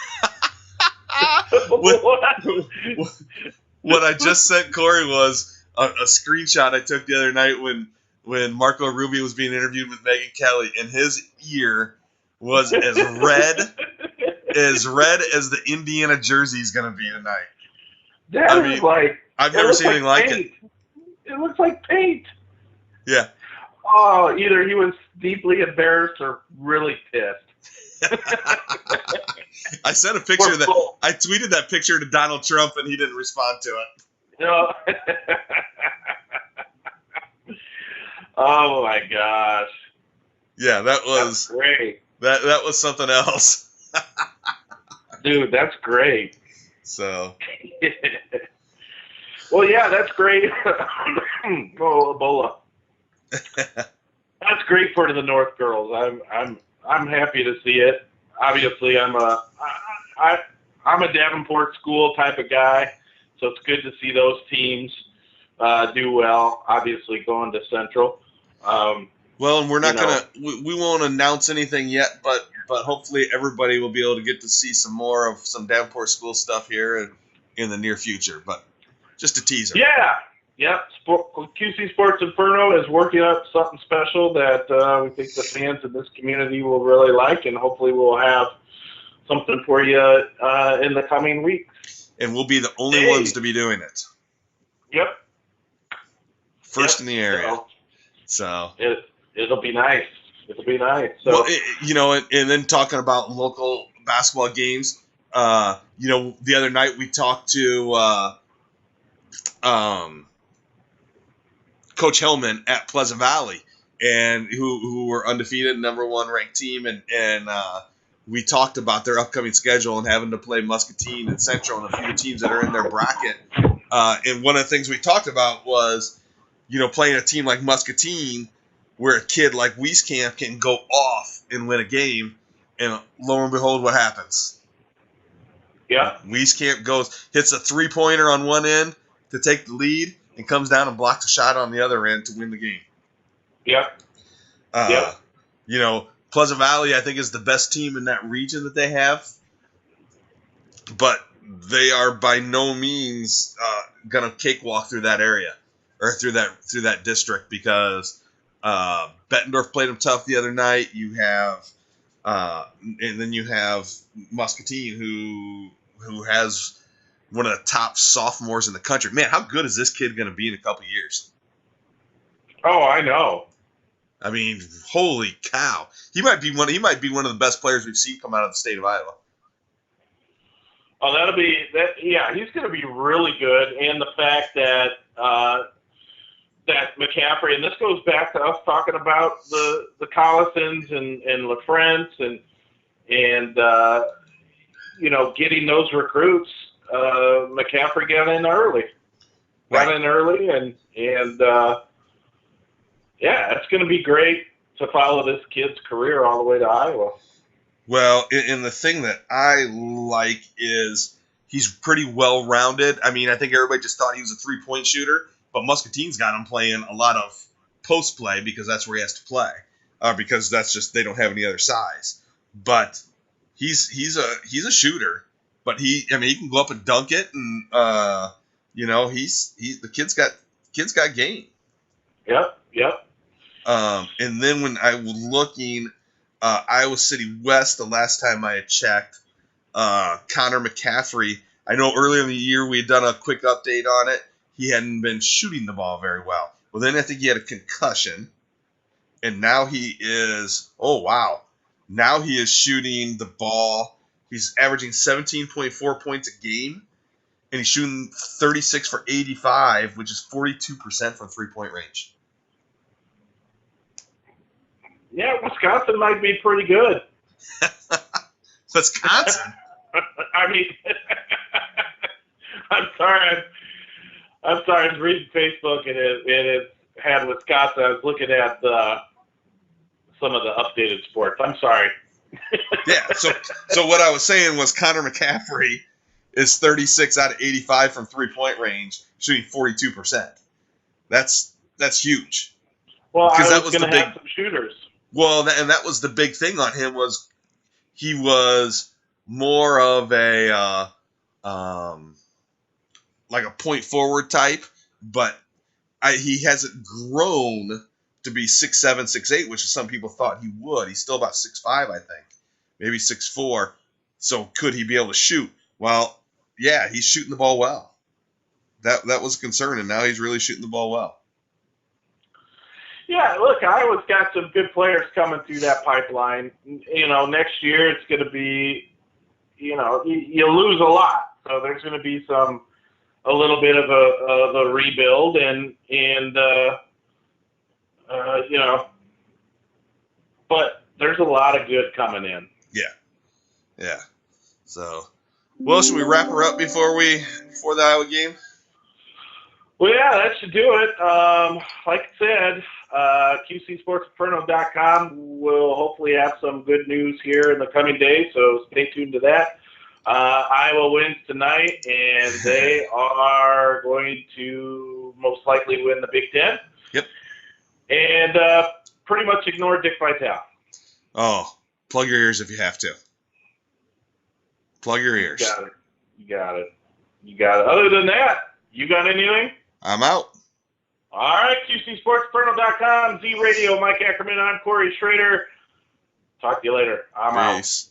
Speaker 1: What I just sent Corey was a screenshot I took the other night when Marco Rubio was being interviewed with Megyn Kelly, and his ear was as red as the Indiana jersey is going to be tonight. I've never seen anything like it.
Speaker 2: It looks like paint.
Speaker 1: Yeah.
Speaker 2: Oh, either he was deeply embarrassed or really pissed.
Speaker 1: I sent a picture of that. I tweeted that picture to Donald Trump, and he didn't respond to it.
Speaker 2: No. Oh my gosh.
Speaker 1: Yeah, that's
Speaker 2: great.
Speaker 1: That was something else.
Speaker 2: Dude, that's great.
Speaker 1: So.
Speaker 2: Well, yeah, that's great. Oh, Ebola. That's great for the North girls. I'm happy to see it. Obviously, I'm a Davenport school type of guy, so it's good to see those teams do well. Obviously, going to Central.
Speaker 1: Well, and we're not we won't announce anything yet, but hopefully everybody will be able to get to see some more of some Davenport school stuff here in the near future. But just a teaser.
Speaker 2: Yeah. QC Sports Inferno is working up something special that we think the fans in this community will really like, and hopefully we'll have something for you in the coming weeks.
Speaker 1: And we'll be the only ones to be doing it.
Speaker 2: Yep.
Speaker 1: First in the area. So
Speaker 2: it'll be nice. It'll be nice. So.
Speaker 1: Well, and then talking about local basketball games, The other night we talked to Coach Hellman at Pleasant Valley, and who were undefeated, #1 ranked team, and we talked about their upcoming schedule and having to play Muscatine and Central and a few teams that are in their bracket. And one of the things we talked about was, playing a team like Muscatine, where a kid like Wieskamp can go off and win a game, and lo and behold, what happens?
Speaker 2: Yeah.
Speaker 1: Wieskamp hits a 3-pointer on one end to take the lead, and comes down and blocks a shot on the other end to win the game.
Speaker 2: Yep.
Speaker 1: Pleasant Valley, I think, is the best team in that region that they have, but they are by no means going to cakewalk through that area or through that district, because Bettendorf played them tough the other night. You have, and then you have Muscatine, who has one of the top sophomores in the country. Man, how good is this kid going to be in a couple of years?
Speaker 2: Oh, I know.
Speaker 1: I mean, holy cow! He might be one of the best players we've seen come out of the state of Iowa.
Speaker 2: Oh, that'll be that. Yeah, he's going to be really good, and the fact that that McCaffrey, and this goes back to us talking about the Collisons and LaFrance and getting those recruits. McCaffrey got in early, and it's going to be great to follow this kid's career all the way to Iowa.
Speaker 1: Well, and the thing that I like is he's pretty well-rounded. I mean, I think everybody just thought he was a three-point shooter, but Muscatine's got him playing a lot of post play because that's where he has to play, because that's just they don't have any other size. But he's a shooter, but he can go up and dunk it, and the kid's got game.
Speaker 2: Yep.
Speaker 1: And then when I was looking, Iowa City West, the last time I had checked, Connor McCaffrey, I know earlier in the year we had done a quick update on it. He hadn't been shooting the ball very well. Well, then I think he had a concussion, and now he is, now he is shooting the ball. He's averaging 17.4 points a game, and he's shooting 36 for 85, which is 42% from three-point range.
Speaker 2: Yeah, Wisconsin might be pretty good.
Speaker 1: Wisconsin?
Speaker 2: I mean, I'm sorry. I was reading Facebook, and it had Wisconsin. I was looking at some of the updated sports. I'm sorry.
Speaker 1: Yeah, so what I was saying was Connor McCaffrey is 36 out of 85 from three-point range, shooting 42%. That's huge.
Speaker 2: Well, I was going to have some shooters.
Speaker 1: Well, and that was the big thing on him, was he was more of a like a point forward type, but he hasn't grown to be 6'7", 6'8", which some people thought he would. He's still about 6'5", I think, maybe 6'4". So could he be able to shoot? Well, yeah, he's shooting the ball well. That was a concern, and now he's really shooting the ball well.
Speaker 2: Yeah, look, Iowa's got some good players coming through that pipeline. Next year it's going to be, you lose a lot, so there's going to be a little bit of a rebuild, and but there's a lot of good coming in.
Speaker 1: Yeah. So, well, should we wrap her up before the Iowa game?
Speaker 2: Well, yeah, that should do it. Like I said, QCSportsinferno.com will hopefully have some good news here in the coming days, so stay tuned to that. Iowa wins tonight, and they are going to most likely win the Big Ten.
Speaker 1: Yep.
Speaker 2: And pretty much ignore Dick Vitale.
Speaker 1: Oh, plug your ears if you have to. Plug your ears.
Speaker 2: You got it. Other than that, you got anything?
Speaker 1: I'm out.
Speaker 2: All right, QCSportsinferno.com, ZRadio, Mike Ackerman, I'm Corey Schrader. Talk to you later. I'm out.